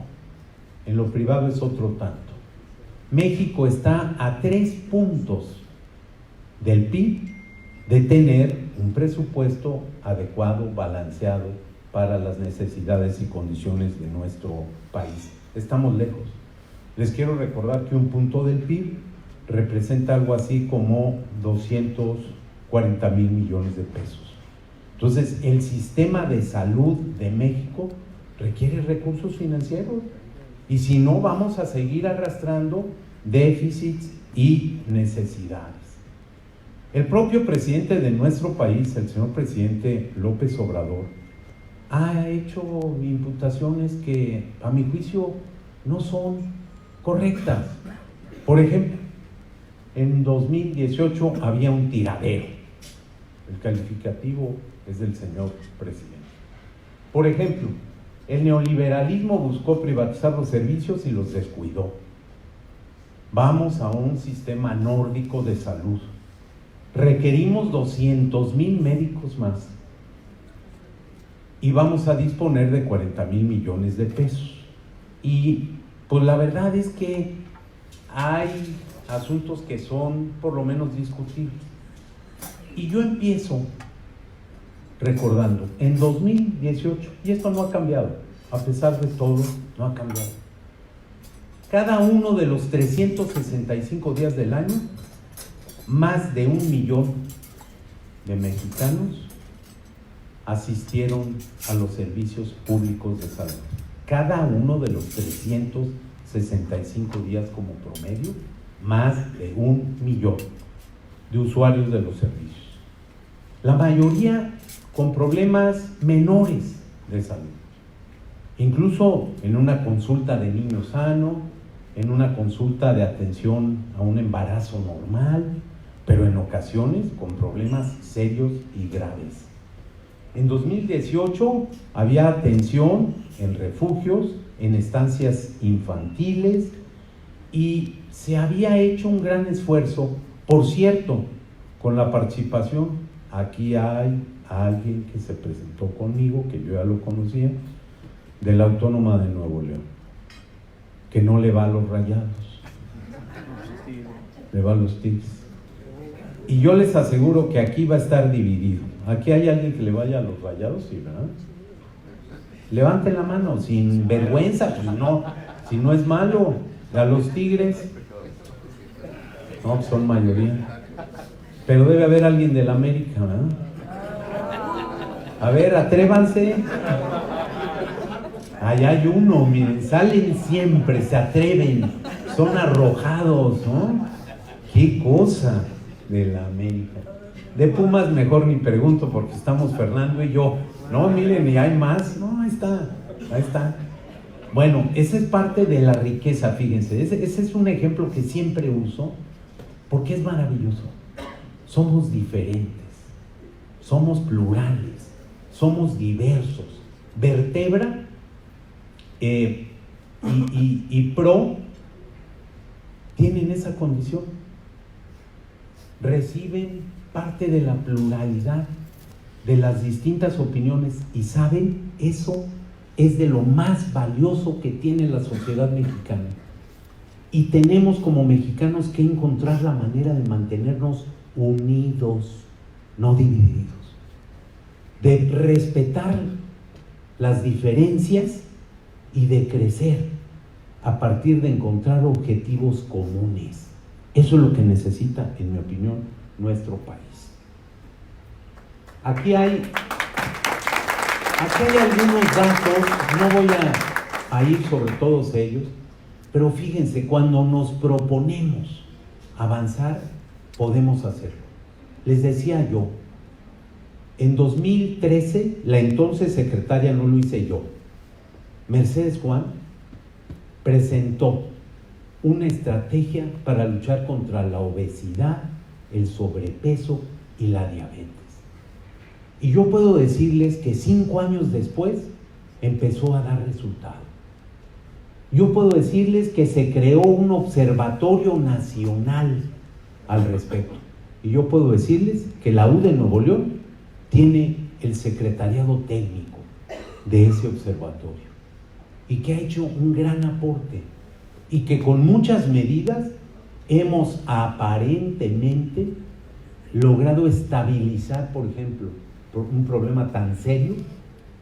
Speaker 7: en lo privado es otro tanto. México está a 3 puntos del PIB de tener un presupuesto adecuado, balanceado para las necesidades y condiciones de nuestro país. Estamos lejos. Les quiero recordar que un punto del PIB representa algo así como 240,000 millones de pesos. Entonces, el sistema de salud de México requiere recursos financieros y si no, vamos a seguir arrastrando déficits y necesidades. El propio presidente de nuestro país, el señor presidente López Obrador, ha hecho imputaciones que, a mi juicio, no son correctas. Por ejemplo, en 2018 había un tiradero. El calificativo es del señor presidente. Por ejemplo, el neoliberalismo buscó privatizar los servicios y los descuidó. Vamos a un sistema nórdico de salud. Requerimos 200,000 médicos más y vamos a disponer de 40,000 millones de pesos. Y pues la verdad es que hay asuntos que son por lo menos discutibles. Y yo empiezo recordando, en 2018, y esto no ha cambiado, a pesar de todo, no ha cambiado. Cada uno de los 365 días del año, más de 1 millón de mexicanos asistieron a los servicios públicos de salud. Cada uno de los 365 días como promedio, más de 1 millón de usuarios de los servicios. La mayoría con problemas menores de salud. Incluso en una consulta de niño sano, en una consulta de atención a un embarazo normal, pero en ocasiones con problemas serios y graves. En 2018 había atención en refugios, en estancias infantiles y se había hecho un gran esfuerzo, por cierto, con la participación, aquí hay alguien que se presentó conmigo, que yo ya lo conocía, de la Autónoma de Nuevo León, que no le va a los Rayados, le va a los Tigres. Y yo les aseguro que aquí va a estar dividido. ¿Aquí hay alguien que le vaya a los Rayados? Sí, ¿verdad? Levanten la mano, sin vergüenza, pues no, si no es malo. A los Tigres, no, pues son mayoría. Pero debe haber alguien del América, ¿verdad? A ver, atrévanse. Allá hay uno, miren, salen siempre, se atreven, son arrojados, ¿no? ¡Qué cosa! De la América. De Pumas mejor ni pregunto porque estamos Fernando y yo. No, miren, y hay más. No, ahí está. Bueno, esa es parte de la riqueza, fíjense. Ese es un ejemplo que siempre uso porque es maravilloso. Somos diferentes, somos plurales, somos diversos. Vertebra y PRO tienen esa condición. Reciben parte de la pluralidad de las distintas opiniones y saben, eso es de lo más valioso que tiene la sociedad mexicana. Y tenemos como mexicanos que encontrar la manera de mantenernos unidos, no divididos, de respetar las diferencias y de crecer a partir de encontrar objetivos comunes. Eso es lo que necesita, en mi opinión, nuestro país. Aquí hay algunos datos, no voy a ir sobre todos ellos, pero fíjense, cuando nos proponemos avanzar, podemos hacerlo. Les decía yo, en 2013, la entonces secretaria, no lo hice yo, Mercedes Juan, presentó una estrategia para luchar contra la obesidad, el sobrepeso y la diabetes. Y yo puedo decirles que 5 años después empezó a dar resultado. Yo puedo decirles que se creó un observatorio nacional al respecto. Y yo puedo decirles que la U de Nuevo León tiene el secretariado técnico de ese observatorio y que ha hecho un gran aporte y que con muchas medidas hemos aparentemente logrado estabilizar, por ejemplo, un problema tan serio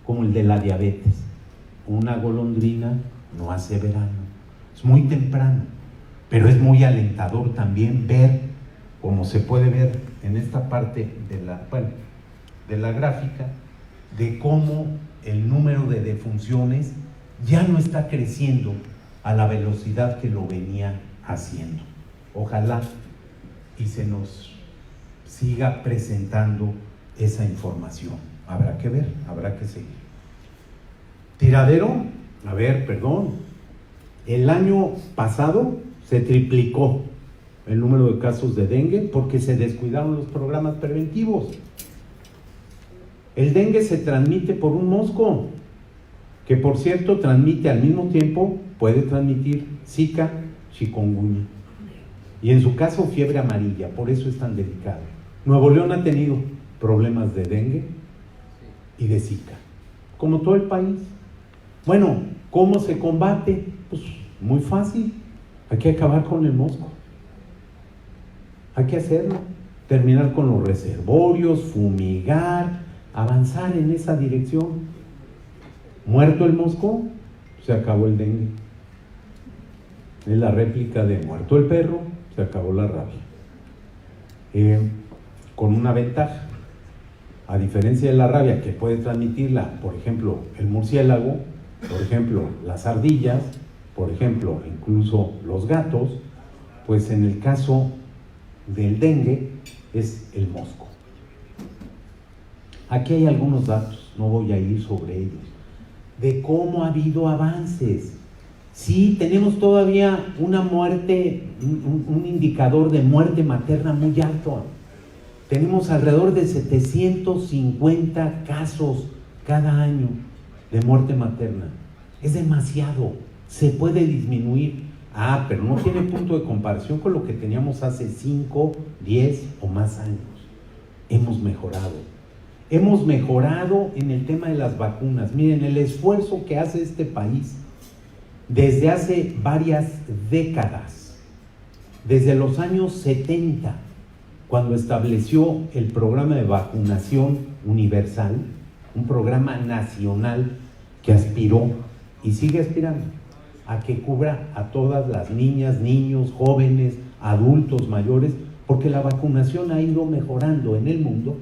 Speaker 7: como el de la diabetes. Una golondrina no hace verano, es muy temprano, pero es muy alentador también ver, como se puede ver en esta parte de la gráfica, de cómo el número de defunciones ya no está creciendo a la velocidad que lo venía haciendo. Ojalá y se nos siga presentando esa información. Habrá que ver, habrá que seguir. Tiradero, el año pasado se triplicó el número de casos de dengue porque se descuidaron los programas preventivos. El dengue se transmite por un mosco, que por cierto transmite al mismo tiempo, puede transmitir Zika, chikungunya, y en su caso fiebre amarilla, por eso es tan delicado. Nuevo León ha tenido problemas de dengue y de Zika, como todo el país. Bueno, ¿cómo se combate? Pues muy fácil, hay que acabar con el mosco, hay que hacerlo, terminar con los reservorios, fumigar, avanzar en esa dirección. Muerto el mosco, se acabó el dengue. Es la réplica de muerto el perro, se acabó la rabia. Con una ventaja, a diferencia de la rabia que puede transmitirla, por ejemplo, el murciélago, por ejemplo, las ardillas, por ejemplo, incluso los gatos, pues en el caso del dengue es el mosco. Aquí hay algunos datos, no voy a ir sobre ellos, de cómo ha habido avances. Sí, tenemos todavía una muerte, un indicador de muerte materna muy alto. Tenemos alrededor de 750 casos cada año de muerte materna. Es demasiado, se puede disminuir. Pero no tiene punto de comparación con lo que teníamos hace 5, 10 o más años. Hemos mejorado. Hemos mejorado en el tema de las vacunas. Miren, el esfuerzo que hace este país desde hace varias décadas, desde los años 70, cuando estableció el programa de vacunación universal, un programa nacional que aspiró y sigue aspirando a que cubra a todas las niñas, niños, jóvenes, adultos, mayores, porque la vacunación ha ido mejorando en el mundo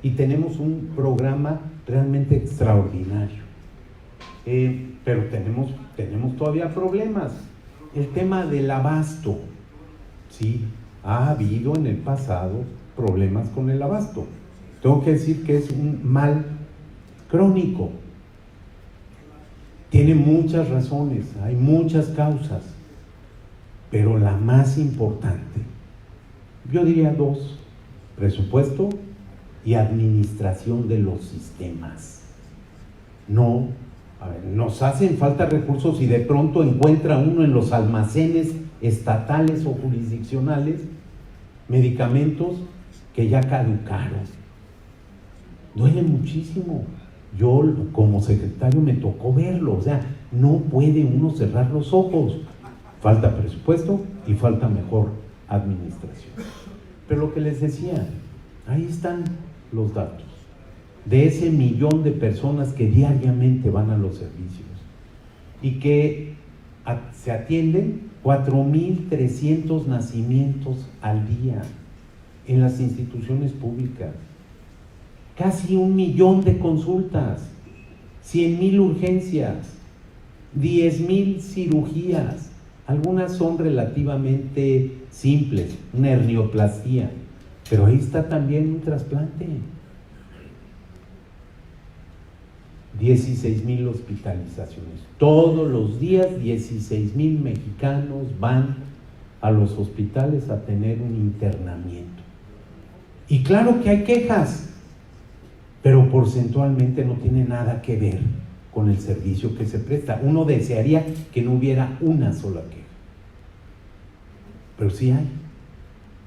Speaker 7: y tenemos un programa realmente extraordinario. Pero tenemos todavía problemas. El tema del abasto, sí, ha habido en el pasado problemas con el abasto. Tengo que decir que es un mal crónico. Tiene muchas razones, hay muchas causas, pero la más importante, yo diría 2, presupuesto y administración de los sistemas. Nos hacen falta recursos y de pronto encuentra uno en los almacenes estatales o jurisdiccionales medicamentos que ya caducaron. Duele muchísimo. Yo como secretario me tocó verlo, o sea, no puede uno cerrar los ojos. Falta presupuesto y falta mejor administración. Pero lo que les decía, ahí están los datos de ese 1,000,000 de personas que diariamente van a los servicios y que se atienden 4,300 nacimientos al día en las instituciones públicas, casi 1,000,000 de consultas, 100,000 urgencias, 10,000 cirugías, algunas son relativamente simples, una hernioplastia, pero ahí está también un trasplante. 16,000 hospitalizaciones. Todos los días 16,000 mexicanos van a los hospitales a tener un internamiento. Y claro que hay quejas, pero porcentualmente no tiene nada que ver con el servicio que se presta. Uno desearía que no hubiera una sola queja. Pero sí hay.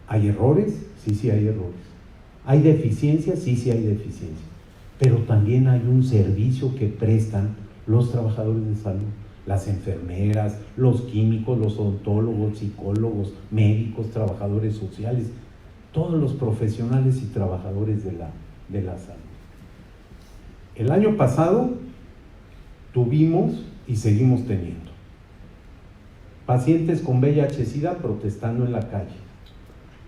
Speaker 7: ¿Hay errores? Sí hay errores. ¿Hay deficiencias? Sí hay deficiencias. Pero también hay un servicio que prestan los trabajadores de salud, las enfermeras, los químicos, los odontólogos, psicólogos, médicos, trabajadores sociales, todos los profesionales y trabajadores de la salud. El año pasado tuvimos y seguimos teniendo pacientes con VIH-Sida protestando en la calle,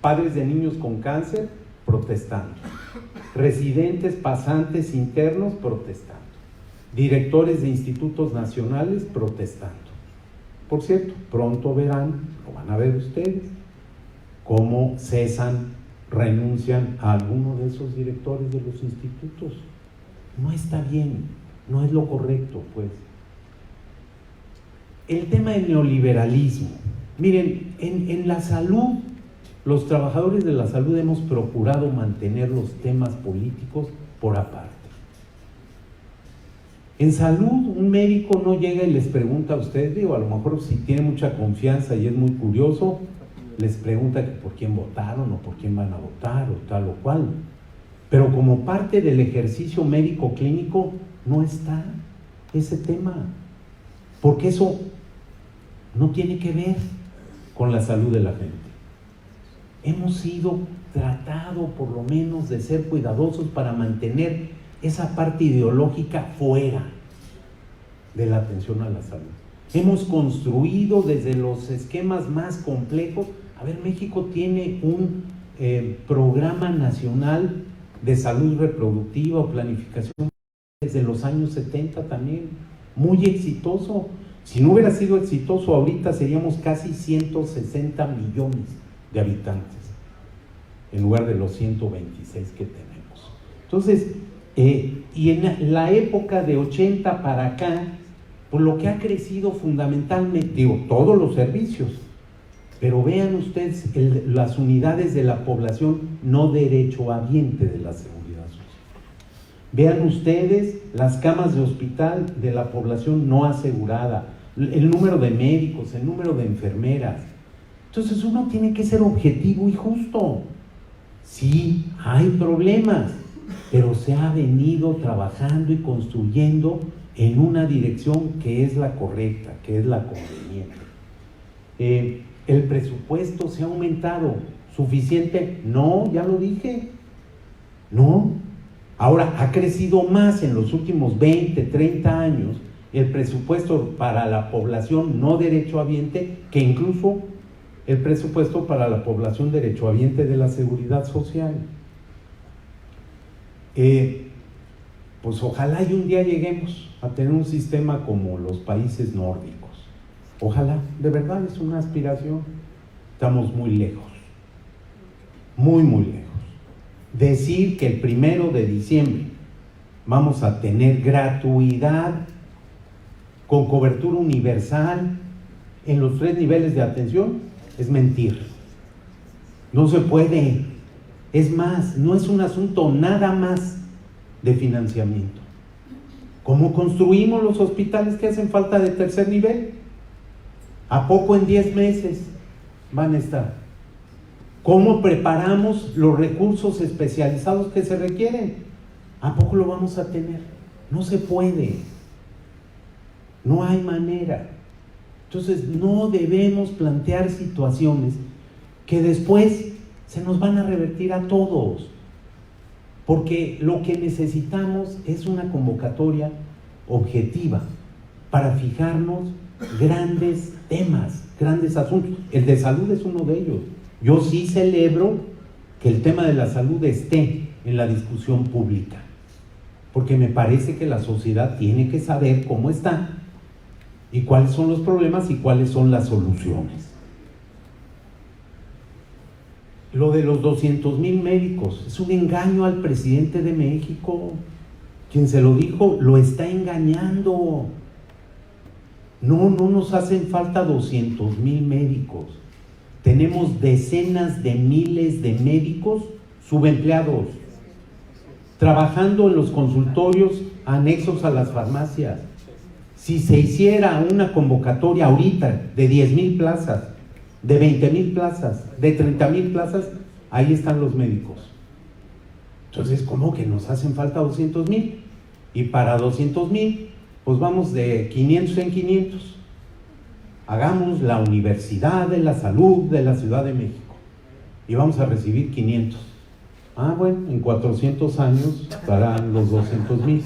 Speaker 7: padres de niños con cáncer protestando, residentes, pasantes, internos protestando, directores de institutos nacionales protestando. Por cierto, pronto verán, lo van a ver ustedes, cómo cesan, renuncian a alguno de esos directores de los institutos. No está bien, no es lo correcto, pues. El tema del neoliberalismo. Miren, en la salud, los trabajadores de la salud hemos procurado mantener los temas políticos por aparte. En salud, un médico no llega y les pregunta a ustedes, digo, a lo mejor si tiene mucha confianza y es muy curioso, les pregunta que por quién votaron o por quién van a votar o tal o cual. Pero como parte del ejercicio médico clínico no está ese tema, porque eso no tiene que ver con la salud de la gente. Hemos sido tratados por lo menos de ser cuidadosos para mantener esa parte ideológica fuera de la atención a la salud. Hemos construido desde los esquemas más complejos. A ver, México tiene un programa nacional de salud reproductiva o planificación desde los años 70 también, muy exitoso. Si no hubiera sido exitoso, ahorita seríamos casi 160 millones de habitantes, en lugar de los 126 que tenemos. Entonces, y en la época de 80 para acá, por lo que ha crecido fundamentalmente, digo, todos los servicios, pero vean ustedes las unidades de la población no derechohabiente de la seguridad social. Vean ustedes las camas de hospital de la población no asegurada, el número de médicos, el número de enfermeras. Entonces uno tiene que ser objetivo y justo. Sí, hay problemas, pero se ha venido trabajando y construyendo en una dirección que es la correcta, que es la conveniente. El presupuesto se ha aumentado. ¿Suficiente? No, ya lo dije. No. Ahora, ha crecido más en los últimos 20, 30 años el presupuesto para la población no derechohabiente que incluso el presupuesto para la población derechohabiente de la seguridad social. Pues ojalá y un día lleguemos a tener un sistema como los países nórdicos. Ojalá, de verdad es una aspiración. Estamos muy lejos, muy lejos. Decir que el 1 de diciembre vamos a tener gratuidad con cobertura universal en los 3 niveles de atención es mentir. No se puede. Es más, no es un asunto nada más de financiamiento. ¿Cómo construimos los hospitales que hacen falta de 3er nivel? ¿A poco en 10 meses van a estar? ¿Cómo preparamos los recursos especializados que se requieren? ¿A poco lo vamos a tener? No se puede. No hay manera. Entonces no debemos plantear situaciones que después se nos van a revertir a todos, porque lo que necesitamos es una convocatoria objetiva para fijarnos grandes temas, grandes asuntos. El de salud es uno de ellos. Yo sí celebro que el tema de la salud esté en la discusión pública, porque me parece que la sociedad tiene que saber cómo está y cuáles son los problemas y cuáles son las soluciones. Lo de los 200,000 médicos es un engaño al presidente de México. Quien se lo dijo lo está engañando. No nos hacen falta 200,000 médicos. Tenemos decenas de miles de médicos subempleados, trabajando en los consultorios anexos a las farmacias. Si se hiciera una convocatoria ahorita de 10,000 plazas, de 20,000 plazas, de 30,000 plazas, ahí están los médicos. Entonces, ¿cómo que nos hacen falta 200,000? Y para 200,000, pues vamos de 500 en 500. Hagamos la Universidad de la Salud de la Ciudad de México y vamos a recibir 500. Ah, bueno, en 400 años estarán los 200,000.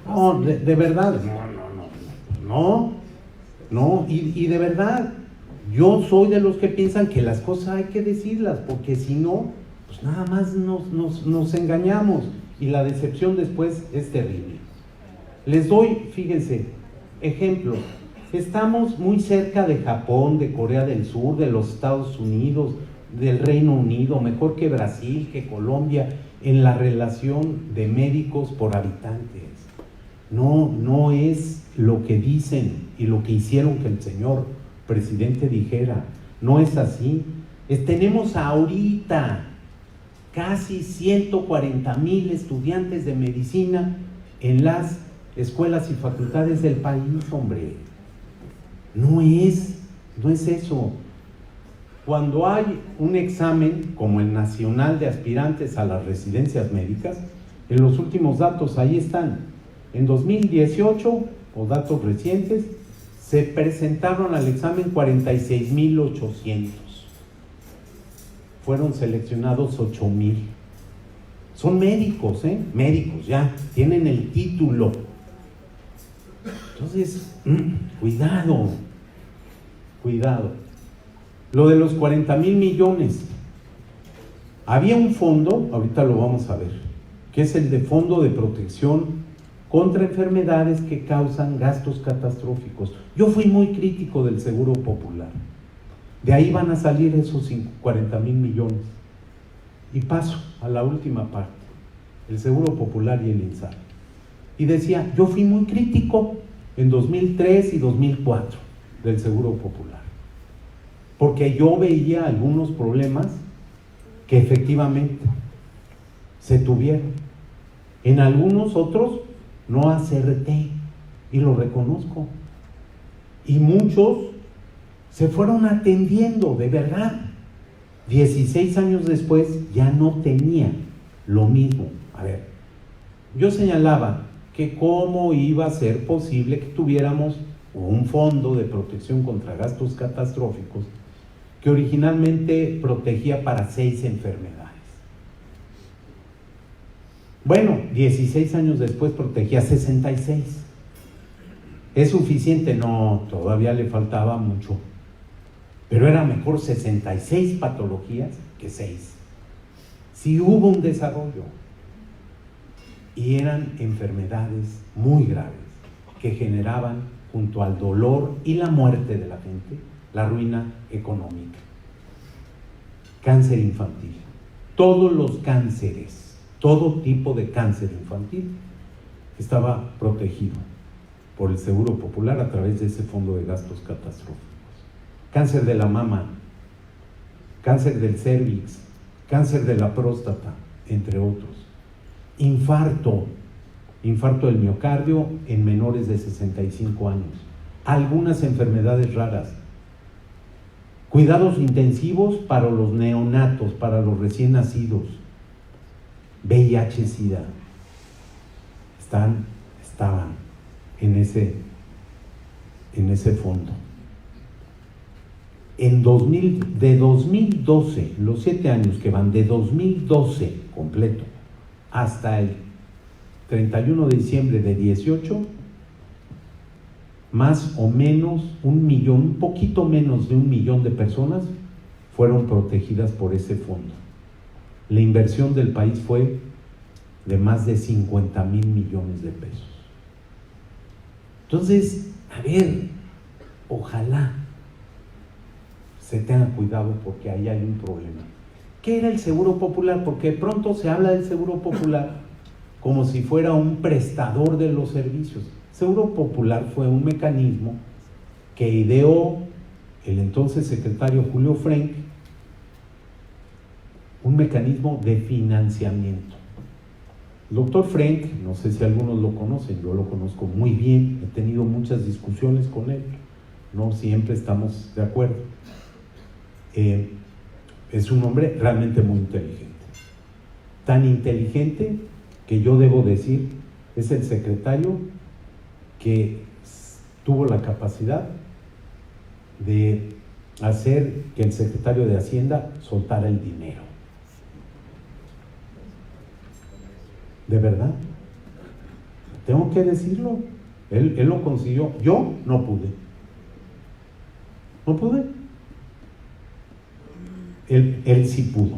Speaker 7: No, de verdad, no, y de verdad, yo soy de los que piensan que las cosas hay que decirlas, porque si no, pues nada más nos engañamos y la decepción después es terrible. Les doy, fíjense, ejemplo. Estamos muy cerca de Japón, de Corea del Sur, de los Estados Unidos, del Reino Unido, mejor que Brasil, que Colombia, en la relación de médicos por habitantes. No es lo que dicen y lo que hicieron que el señor presidente dijera. No es así. Tenemos ahorita casi 140,000 estudiantes de medicina en las escuelas y facultades del país, hombre. No es eso. Cuando hay un examen como el nacional de aspirantes a las residencias médicas, en los últimos datos ahí están. En 2018, o datos recientes, se presentaron al examen 46,800. Fueron seleccionados 8,000. Son médicos, médicos ya, tienen el título. Entonces, cuidado. Lo de los 40,000 millones. Había un fondo, ahorita lo vamos a ver, que es el de Fondo de Protección contra Enfermedades que causan gastos catastróficos. Yo fui muy crítico del Seguro Popular. De ahí van a salir esos 40,000 millones. Y paso a la última parte, el Seguro Popular y el INSABI. Y decía, yo fui muy crítico en 2003 y 2004 del Seguro Popular, porque yo veía algunos problemas que efectivamente se tuvieron. En algunos otros no acerté y lo reconozco. Y muchos se fueron atendiendo, de verdad. 16 años después ya no tenía lo mismo. A ver, yo señalaba que cómo iba a ser posible que tuviéramos un fondo de protección contra gastos catastróficos que originalmente protegía para 6 enfermedades. Bueno, 16 años después protegía 66. ¿Es suficiente? No, todavía le faltaba mucho. Pero era mejor 66 patologías que 6. Sí hubo un desarrollo. Y eran enfermedades muy graves que generaban, junto al dolor y la muerte de la gente, la ruina económica. Cáncer infantil. Todos los cánceres, todo tipo de cáncer infantil estaba protegido por el Seguro Popular a través de ese fondo de gastos catastróficos. Cáncer de la mama, cáncer del cérvix, cáncer de la próstata, entre otros. Infarto del miocardio en menores de 65 años. Algunas enfermedades raras. Cuidados intensivos para los neonatos, para los recién nacidos. VIH-Sida. Estaban en ese fondo. De 2012, los 7 años que van de 2012 completo hasta el 31 de diciembre de 18, más o menos 1 millón, un poquito menos de 1 millón de personas fueron protegidas por ese fondo. La inversión del país fue de más de 50,000 millones de pesos. Entonces, a ver, ojalá se tenga cuidado porque ahí hay un problema. ¿Qué era el Seguro Popular? Porque de pronto se habla del Seguro Popular como si fuera un prestador de los servicios. Seguro Popular fue un mecanismo que ideó el entonces secretario Julio Frenk, un mecanismo de financiamiento. El doctor Frank, no sé si algunos lo conocen, yo lo conozco muy bien, he tenido muchas discusiones con él, no siempre estamos de acuerdo. Es un hombre realmente muy inteligente, tan inteligente que yo debo decir, es el secretario que tuvo la capacidad de hacer que el secretario de Hacienda soltara el dinero. De verdad, tengo que decirlo, él lo consiguió, yo no pude. Él sí pudo.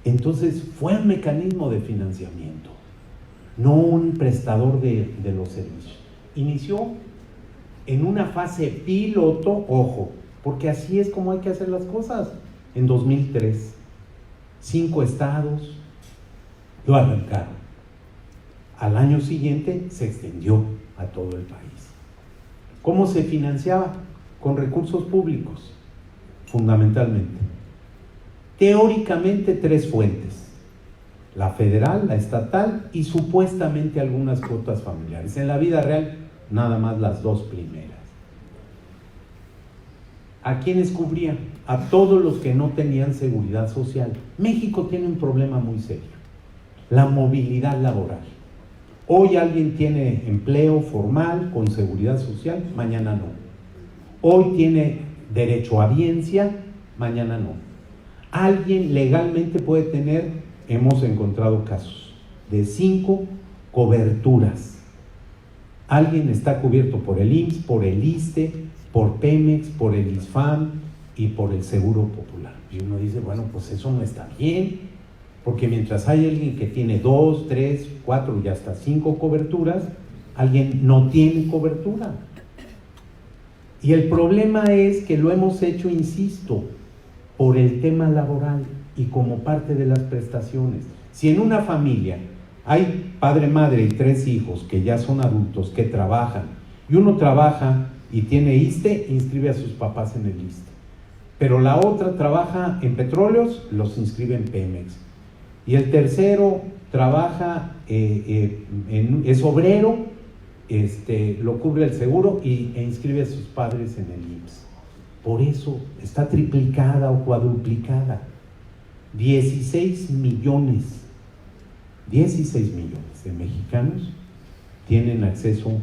Speaker 7: Entonces fue un mecanismo de financiamiento, no un prestador de los servicios. Inició en una fase piloto, ojo, porque así es como hay que hacer las cosas. En 2003, 5 estados lo arrancaron. Al año siguiente se extendió a todo el país. ¿Cómo se financiaba? Con recursos públicos, fundamentalmente. Teóricamente 3 fuentes: la federal, la estatal y supuestamente algunas cuotas familiares. En la vida real, nada más las 2 primeras. ¿A quiénes cubrían? A todos los que no tenían seguridad social. México tiene un problema muy serio: la movilidad laboral. Hoy alguien tiene empleo formal con seguridad social, mañana no. Hoy tiene derecho a audiencia, mañana no. Alguien legalmente puede tener, hemos encontrado casos, de 5 coberturas. Alguien está cubierto por el IMSS, por el ISSSTE, por Pemex, por el ISFAM y por el Seguro Popular. Y uno dice, bueno, pues eso no está bien, porque mientras hay alguien que tiene 2, 3, 4 y hasta 5 coberturas, alguien no tiene cobertura. Y el problema es que lo hemos hecho, insisto, por el tema laboral y como parte de las prestaciones. Si en una familia hay padre, madre y 3 hijos que ya son adultos, que trabajan, y uno trabaja y tiene ISSSTE, inscribe a sus papás en el ISSSTE. Pero la otra trabaja en petróleos, los inscribe en Pemex. Y el tercero trabaja, es obrero, lo cubre el seguro e inscribe a sus padres en el IMSS. Por eso está triplicada o cuadruplicada. 16 millones de mexicanos tienen acceso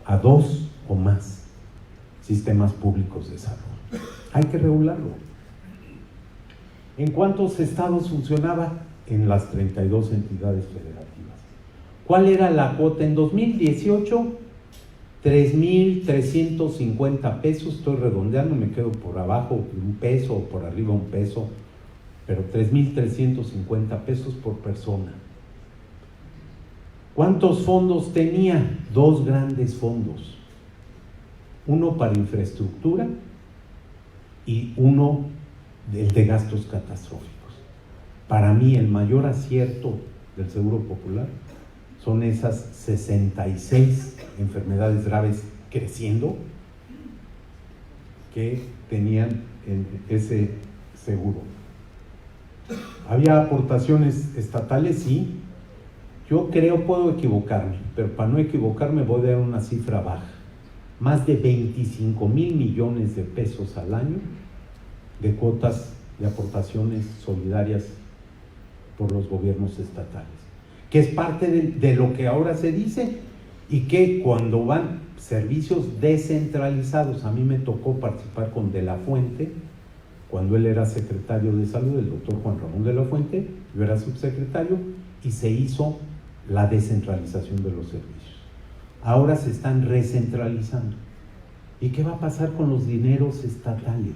Speaker 7: a 2 o más sistemas públicos de salud. Hay que regularlo. ¿En cuántos estados funcionaba? En las 32 entidades federativas. ¿Cuál era la cuota en 2018? 3,350 pesos, estoy redondeando, me quedo por abajo un peso o por arriba un peso, pero 3,350 pesos por persona. ¿Cuántos fondos tenía? 2 grandes fondos, uno para infraestructura y uno de gastos catastróficos. Para mí el mayor acierto del Seguro Popular son esas 66 enfermedades graves creciendo que tenían en ese seguro. ¿Había aportaciones estatales? Sí. Yo creo, puedo equivocarme, pero para no equivocarme voy a dar una cifra baja. Más de 25,000 millones de pesos al año de cuotas de aportaciones solidarias por los gobiernos estatales, que es parte de lo que ahora se dice, y que cuando van servicios descentralizados, a mí me tocó participar con De la Fuente, cuando él era secretario de salud, el doctor Juan Ramón de la Fuente, yo era subsecretario, y se hizo la descentralización de los servicios. Ahora se están recentralizando. ¿Y qué va a pasar con los dineros estatales?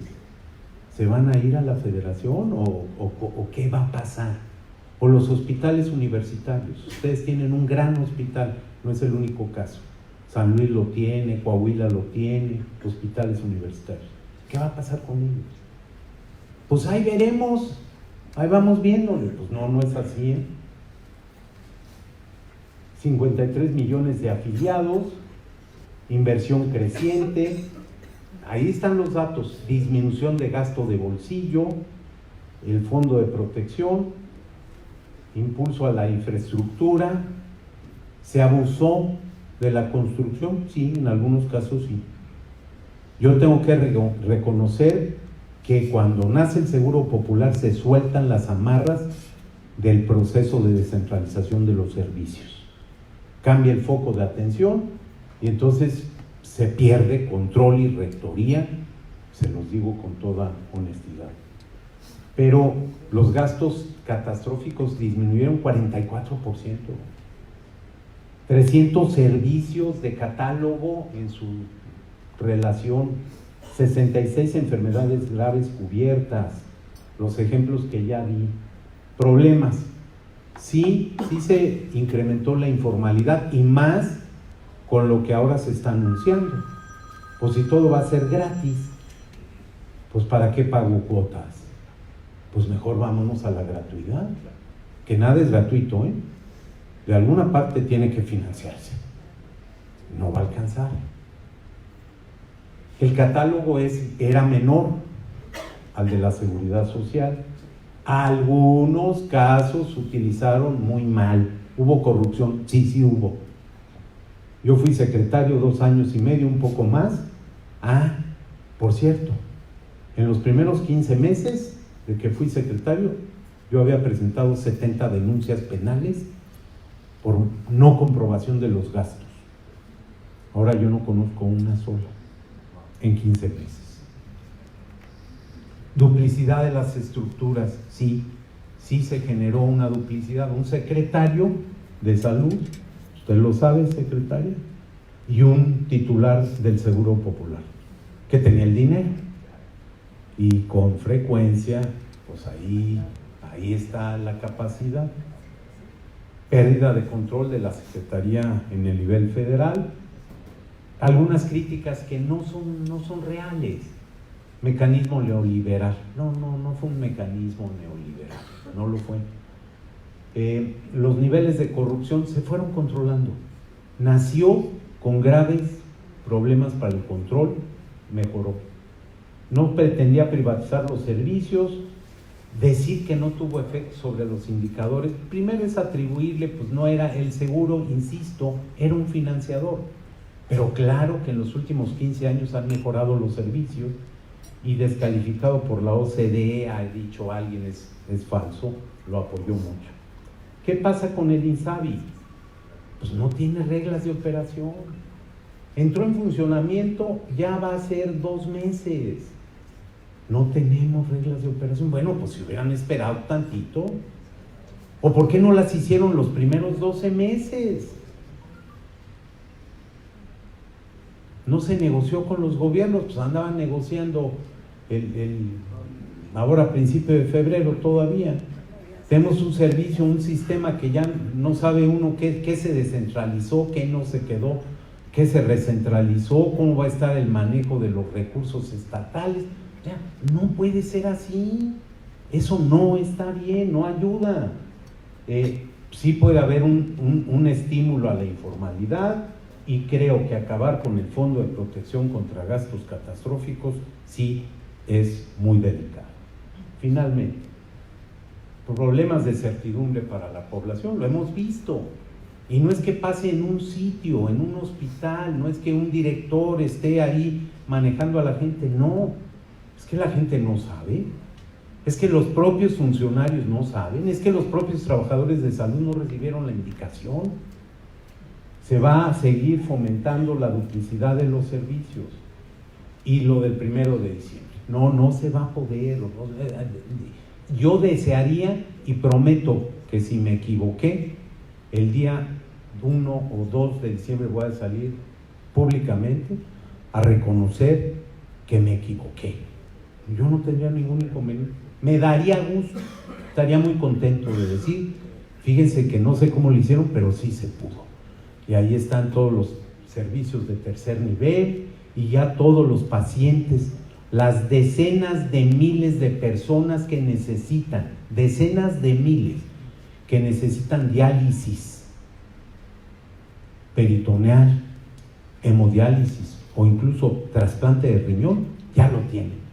Speaker 7: ¿Se van a ir a la federación o qué va a pasar? O los hospitales universitarios. Ustedes tienen un gran hospital, no es el único caso. San Luis lo tiene, Coahuila lo tiene, hospitales universitarios. ¿Qué va a pasar con ellos? Pues ahí veremos, ahí vamos viéndole. Pues no es así, ¿eh? 53 millones de afiliados, inversión creciente, ahí están los datos, disminución de gasto de bolsillo, el fondo de protección, impulso a la infraestructura, se abusó de la construcción, sí, en algunos casos sí. Yo tengo que reconocer que cuando nace el Seguro Popular se sueltan las amarras del proceso de descentralización de los servicios. Cambia el foco de atención y entonces se pierde control y rectoría, se los digo con toda honestidad. Pero los gastos catastróficos disminuyeron 44%. 300 servicios de catálogo en su relación, 66 enfermedades graves cubiertas, los ejemplos que ya di. Problemas, sí se incrementó la informalidad y más con lo que ahora se está anunciando. Pues si todo va a ser gratis, pues ¿para qué pago cuotas? Pues mejor vámonos a la gratuidad, que nada es gratuito, ¿eh? De alguna parte tiene que financiarse, no va a alcanzar. El catálogo era menor al de la Seguridad Social. Algunos casos se utilizaron muy mal, hubo corrupción, sí hubo. Yo fui secretario 2 años y medio, un poco más. Por cierto, en los primeros 15 meses de que fui secretario, yo había presentado 70 denuncias penales por no comprobación de los gastos. Ahora yo no conozco una sola en 15 meses. Duplicidad de las estructuras, sí se generó una duplicidad. Un secretario de salud, usted lo sabe, secretaria, y un titular del Seguro Popular, que tenía el dinero. Y con frecuencia, pues ahí está la capacidad. Pérdida de control de la Secretaría en el nivel federal. Algunas críticas que no son reales. Mecanismo neoliberal. No fue un mecanismo neoliberal, no lo fue. Los niveles de corrupción se fueron controlando. Nació con graves problemas para el control, mejoró. No pretendía privatizar los servicios. Decir que no tuvo efecto sobre los indicadores, primero es atribuirle, pues no era el seguro, insisto, era un financiador. Pero claro que en los últimos 15 años han mejorado los servicios y descalificado por la OCDE, ha dicho alguien es falso, lo apoyó mucho. ¿Qué pasa con el INSABI? Pues no tiene reglas de operación. Entró en funcionamiento, ya va a ser 2 meses. No tenemos reglas de operación. Bueno, pues si hubieran esperado tantito. ¿O por qué no las hicieron los primeros 12 meses? No se negoció con los gobiernos, pues andaban negociando ahora a principio de febrero todavía. Tenemos un servicio, un sistema que ya no sabe uno qué se descentralizó, qué no se quedó, qué se recentralizó, cómo va a estar el manejo de los recursos estatales. Ya, no puede ser así. Eso no está bien, no ayuda. Sí puede haber un estímulo a la informalidad y creo que acabar con el Fondo de Protección contra Gastos Catastróficos sí es muy delicado. Finalmente, problemas de certidumbre para la población, lo hemos visto. Y no es que pase en un sitio, en un hospital, no es que un director esté ahí manejando a la gente, no. Es que la gente no sabe, es que los propios funcionarios no saben, es que los propios trabajadores de salud no recibieron la indicación. Se va a seguir fomentando la duplicidad de los servicios. Y lo del 1 de diciembre, no se va a poder. Yo desearía y prometo que si me equivoqué, el día 1 o 2 de diciembre voy a salir públicamente a reconocer que me equivoqué. Yo no tendría ningún inconveniente, me daría gusto, estaría muy contento de decir, fíjense que no sé cómo lo hicieron, pero sí se pudo. Y ahí están todos los servicios de tercer nivel y ya todos los pacientes, las decenas de miles de personas que necesitan, decenas de miles que necesitan diálisis peritoneal, hemodiálisis o incluso trasplante de riñón, ya lo tienen.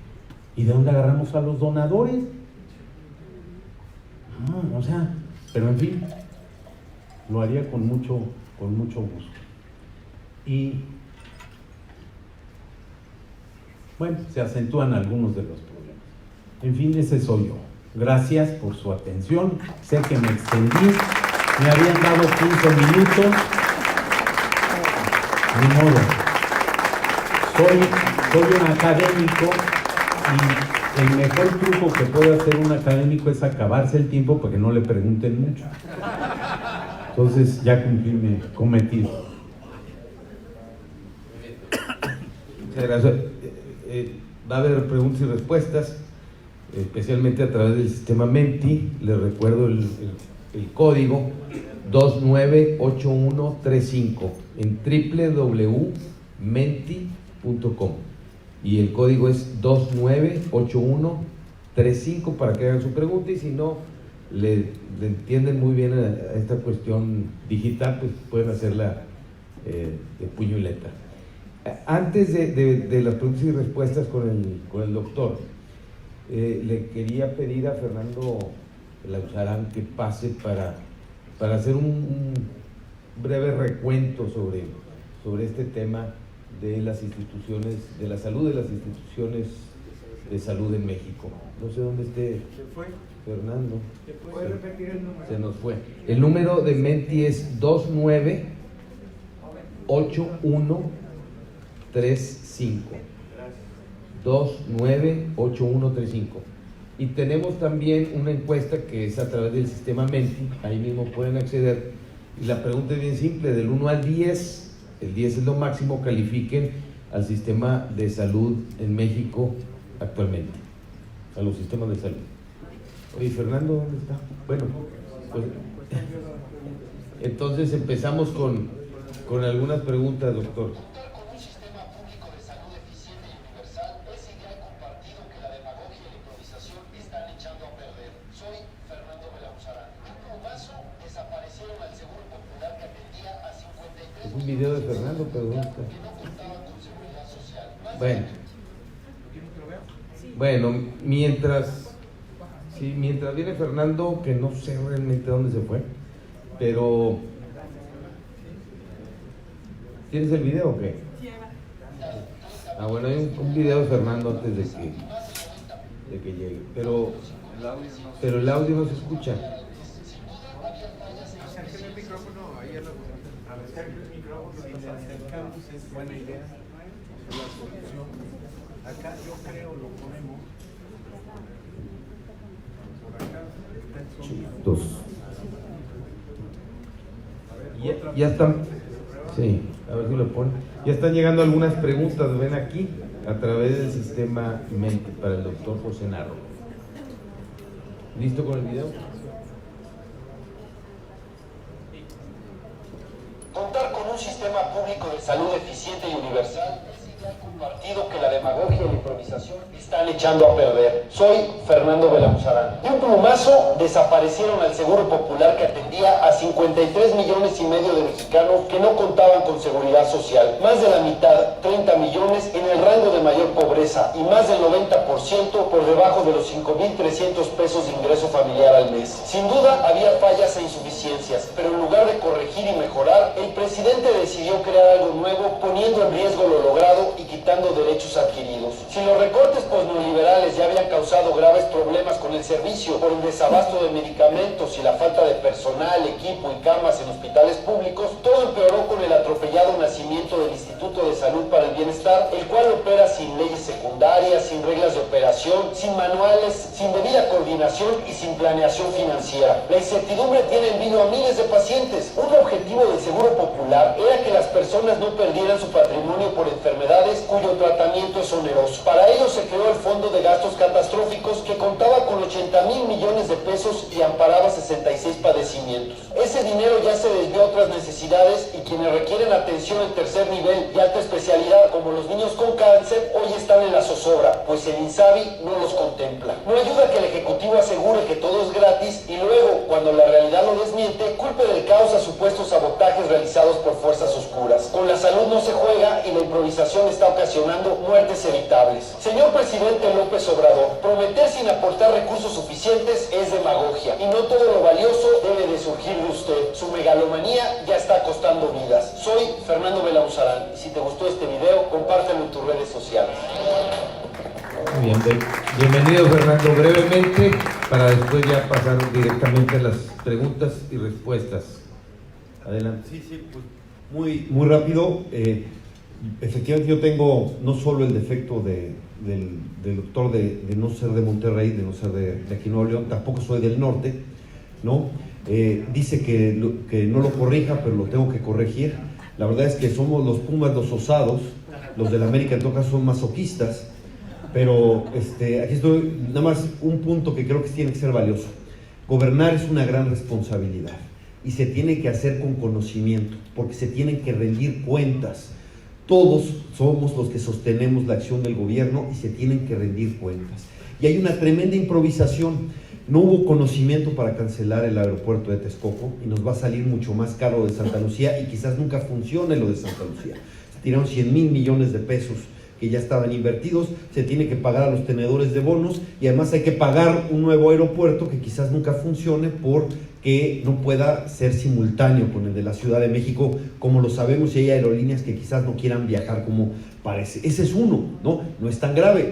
Speaker 7: ¿Y de dónde agarramos a los donadores? No, o sea, Pero en fin, lo haría con mucho gusto. Y bueno, se acentúan algunos de los problemas. En fin, ese soy yo. Gracias por su atención. Sé que me extendí. Me habían dado 15 minutos. Ni modo. Soy un académico y el mejor truco que puede hacer un académico es acabarse el tiempo para que no le pregunten mucho. Entonces ya cumplí mi cometido.
Speaker 6: Muchas gracias. Va a haber preguntas y respuestas, especialmente a través del sistema Menti. Les recuerdo el código 298135 en www.menti.com y el código es 298135 para que hagan su pregunta, y si no le entienden muy bien a esta cuestión digital, pues pueden hacerla de puño y letra. Antes de las preguntas y respuestas con el doctor, le quería pedir a Fernando Lausarán que pase para hacer un breve recuento sobre este tema de las instituciones de la salud, de las instituciones de salud en México. No sé dónde esté Fernando.
Speaker 2: ¿Puede repetir el número?
Speaker 6: Se nos fue. El número de Menti es 298135. 298135. Y tenemos también una encuesta que es a través del sistema Menti, ahí mismo pueden acceder, y la pregunta es bien simple: del 1 al 10, el 10 es lo máximo, califiquen al sistema de salud en México actualmente, a los sistemas de salud. Oye, Fernando, ¿dónde está? Bueno, pues, entonces empezamos con algunas preguntas, doctor. Es un video de Fernando, pero ¿dónde está? Bueno, mientras viene Fernando, que no sé realmente dónde se fue, pero ¿tienes el video o qué? Ah, bueno, hay un video de Fernando antes de que llegue, pero el audio no se escucha.
Speaker 2: Acerquen el micrófono ahí a la boca. Acerquen el micrófono. Si le acercamos es buena idea. La solución. Acá yo creo lo ponemos. Por acá está el sonido.
Speaker 6: Dos. Ya están. Sí, a ver si lo ponen. Ya están llegando algunas preguntas, ven aquí, a través del sistema Menti para el doctor José Narro. ¿Listo con el video?
Speaker 8: Contar con un sistema público de salud eficiente y universal es ideal compartido que la demagogia y la improvisación están echando a perder. Soy Fernando Belauzarán. De un plumazo desaparecieron al Seguro Popular que atendía a 53 millones y medio de mexicanos que no contaban con seguridad social. Más de la mitad, 30 millones, en el rango de mayor pobreza y más del 90% por debajo de los 5,300 pesos de ingreso familiar al mes. Sin duda había fallas e insuficiencias, pero en lugar de corregir y mejorar, el presidente decidió crear algo nuevo, poniendo en riesgo lo logrado y quitando derechos adquiridos. Si los recortes posneoliberales ya habían causado graves problemas con el servicio por el desabasto de medicamentos y la falta de personal, equipo y camas en hospitales públicos, todo empeoró con el atropellado nacimiento del Instituto de Salud para el Bienestar, el cual opera sin leyes secundarias, sin reglas de operación, sin manuales, sin debida coordinación y sin planeación financiera. La incertidumbre tiene en vilo a miles de pacientes. Un objetivo del Seguro Popular era que las personas no perdieran su patrimonio por enfermedades cuyo tratamiento es oneroso. Para ello se creó el Fondo de Gastos Catastróficos, que contaba con 80,000 millones de pesos y amparaba 66 padecimientos. Ese dinero ya se desvió a otras necesidades, y quienes requieren atención en tercer nivel y alta especialidad, como los niños con cáncer, hoy están en la zozobra, pues el INSABI no los contempla. No ayuda que el Ejecutivo asegure que todo es gratis y luego, cuando la realidad lo desmiente, culpe del caos a supuestos sabotajes realizados por fuerzas oscuras. Con la salud no se juega y la improvisación está ocasionando muertes evitables. Señor presidente López Obrador, prometer sin aportar recursos suficientes es demagogia y no todo lo valioso debe de surgir de usted. Su megalomanía ya está costando vidas. Soy Fernando Belauzarán y si te gustó este video, compártelo en tus redes sociales.
Speaker 6: Muy bien, bienvenido Fernando, brevemente, para después ya pasar directamente a las preguntas y respuestas. Adelante.
Speaker 9: Sí, pues muy rápido. Efectivamente yo tengo no solo el defecto del doctor de no ser de Monterrey, de no ser de aquí en Nuevo León, tampoco soy del norte, ¿no? Dice que no lo corrija, pero lo tengo que corregir. La verdad es que somos los Pumas los osados, los del América en todo caso son masoquistas. Pero aquí estoy, nada más un punto que creo que tiene que ser valioso. Gobernar es una gran responsabilidad y se tiene que hacer con conocimiento, porque se tienen que rendir cuentas. Todos somos los que sostenemos la acción del gobierno y se tienen que rendir cuentas. Y hay una tremenda improvisación. No hubo conocimiento para cancelar el aeropuerto de Texcoco y nos va a salir mucho más caro de Santa Lucía y quizás nunca funcione lo de Santa Lucía. Se tiraron 100,000 millones de pesos que ya estaban invertidos, se tiene que pagar a los tenedores de bonos y además hay que pagar un nuevo aeropuerto que quizás nunca funcione porque no pueda ser simultáneo con el de la Ciudad de México, como lo sabemos, y hay aerolíneas que quizás no quieran viajar como parece. Ese es uno, no es tan grave.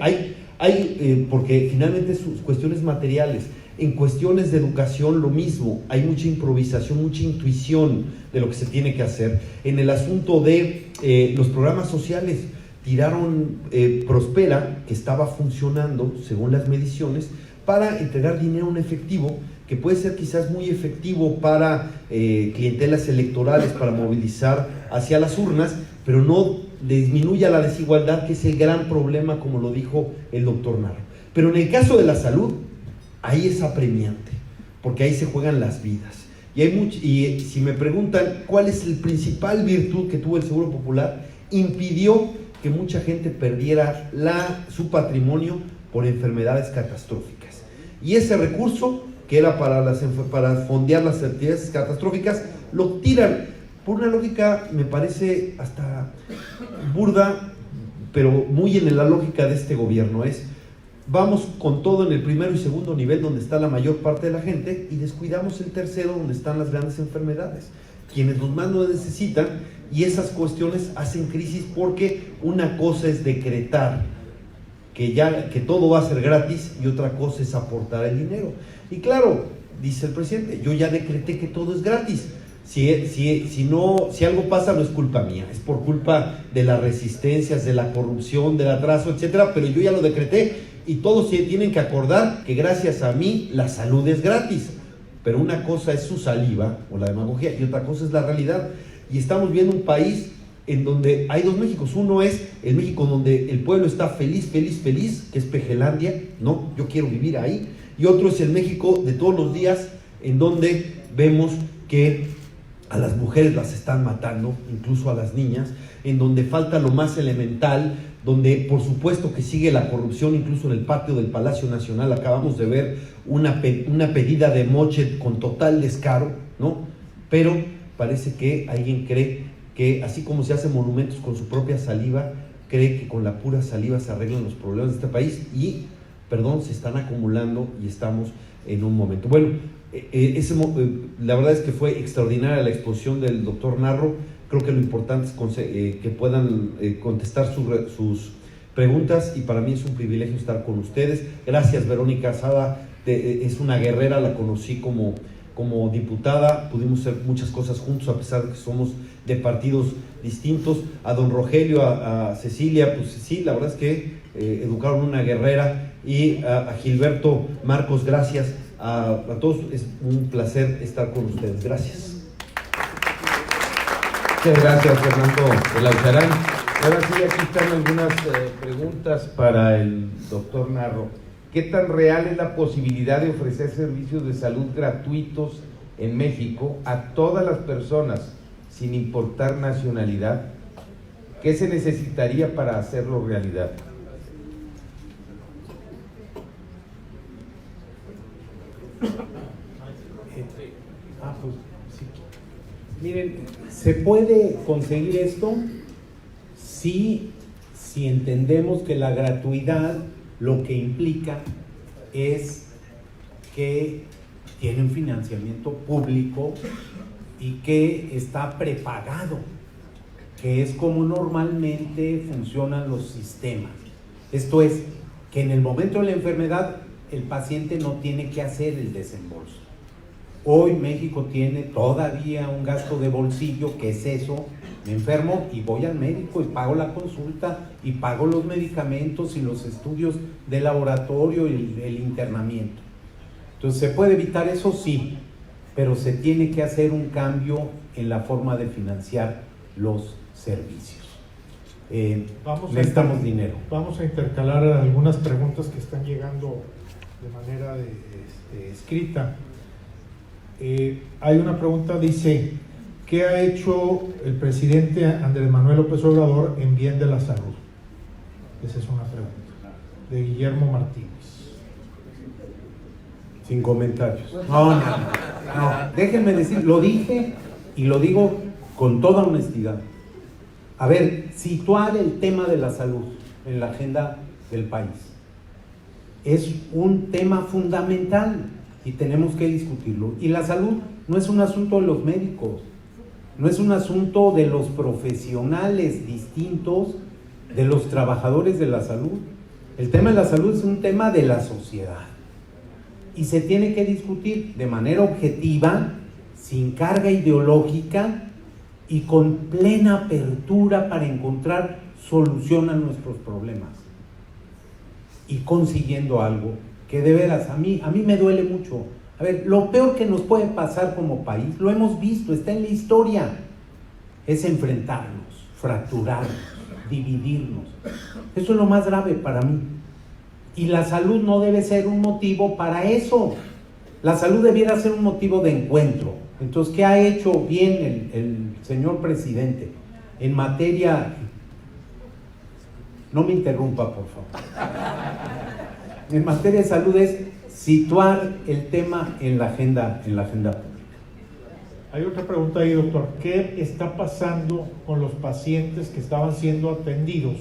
Speaker 9: Porque finalmente sus cuestiones materiales. En cuestiones de educación lo mismo, hay mucha improvisación, mucha intuición de lo que se tiene que hacer. En el asunto de los programas sociales, tiraron Prospera, que estaba funcionando según las mediciones, para entregar dinero en efectivo, que puede ser quizás muy efectivo para clientelas electorales, para movilizar hacia las urnas, pero no disminuya la desigualdad, que es el gran problema, como lo dijo el doctor Narro. Pero en el caso de la salud, ahí es apremiante, porque ahí se juegan las vidas. Y si me preguntan cuál es el principal virtud que tuvo el Seguro Popular, impidió que mucha gente perdiera su patrimonio por enfermedades catastróficas. Y ese recurso, que era para fondear las actividades catastróficas, lo tiran por una lógica, me parece hasta burda, pero muy en la lógica de este gobierno. Vamos con todo en el primero y segundo nivel, donde está la mayor parte de la gente, y descuidamos el tercero, donde están las grandes enfermedades, quienes los más lo necesitan. Y esas cuestiones hacen crisis, porque una cosa es decretar que todo va a ser gratis y otra cosa es aportar el dinero. Y claro, dice el presidente, yo ya decreté que todo es gratis. Si algo pasa, no es culpa mía, es por culpa de las resistencias, de la corrupción, del atraso, etcétera, pero yo ya lo decreté y todos se tienen que acordar que gracias a mí la salud es gratis. Pero una cosa es su saliva o la demagogia y otra cosa es la realidad. Y estamos viendo un país en donde hay dos Méxicos. Uno es el México donde el pueblo está feliz, que es Pejelandia, ¿no? Yo quiero vivir ahí. Y otro es el México de todos los días, en donde vemos que a las mujeres las están matando, incluso a las niñas, en donde falta lo más elemental, donde por supuesto que sigue la corrupción, incluso en el patio del Palacio Nacional acabamos de ver una pedida de moche con total descaro, ¿no? Pero parece que alguien cree que así como se hacen monumentos con su propia saliva, cree que con la pura saliva se arreglan los problemas de este país y, se están acumulando y estamos en un momento. Bueno, la verdad es que fue extraordinaria la exposición del doctor Narro. Creo que lo importante es que puedan contestar sus preguntas y para mí es un privilegio estar con ustedes. Gracias, Verónica Sada, es una guerrera, la conocí como diputada, pudimos hacer muchas cosas juntos a pesar de que somos de partidos distintos. A don Rogelio, a Cecilia, pues sí, la verdad es que educaron una guerrera. Y a Gilberto Marcos, gracias a todos, es un placer estar con ustedes. Gracias.
Speaker 6: Muchas gracias, Fernando Belauzarán. Ahora sí, aquí están algunas preguntas para el doctor Narro. ¿Qué tan real es la posibilidad de ofrecer servicios de salud gratuitos en México a todas las personas, sin importar nacionalidad? ¿Qué se necesitaría para hacerlo realidad?
Speaker 7: Pues sí. Miren, ¿se puede conseguir esto? Sí, si entendemos que la gratuidad lo que implica es que tiene un financiamiento público y que está prepagado, que es como normalmente funcionan los sistemas. Esto es, que en el momento de la enfermedad el paciente no tiene que hacer el desembolso. Hoy México tiene todavía un gasto de bolsillo, que es eso: me enfermo y voy al médico y pago la consulta y pago los medicamentos y los estudios de laboratorio y el internamiento. Entonces, ¿se puede evitar eso? Sí, pero se tiene que hacer un cambio en la forma de financiar los servicios. Necesitamos dinero.
Speaker 10: Vamos a intercalar algunas preguntas que están llegando de manera escrita. Hay una pregunta, dice: ¿qué ha hecho el presidente Andrés Manuel López Obrador en bien de la salud? Esa es una pregunta de Guillermo Martínez.
Speaker 7: Sin comentarios. No, déjenme decir, lo dije y lo digo con toda honestidad. A ver, situar el tema de la salud en la agenda del país es un tema fundamental y tenemos que discutirlo. Y la salud no es un asunto de los médicos, no es un asunto de los profesionales distintos, de los trabajadores de la salud. El tema de la salud es un tema de la sociedad y se tiene que discutir de manera objetiva, sin carga ideológica y con plena apertura para encontrar solución a nuestros problemas y consiguiendo algo que de veras a mí me duele mucho. A ver, lo peor que nos puede pasar como país, lo hemos visto, está en la historia, es enfrentarnos, fracturarnos, dividirnos. Eso es lo más grave para mí. Y la salud no debe ser un motivo para eso. La salud debiera ser un motivo de encuentro. Entonces, ¿qué ha hecho bien el señor presidente en materia? No me interrumpa, por favor. En materia de salud es situar el tema en la agenda pública.
Speaker 10: Hay otra pregunta ahí, doctor. ¿Qué está pasando con los pacientes que estaban siendo atendidos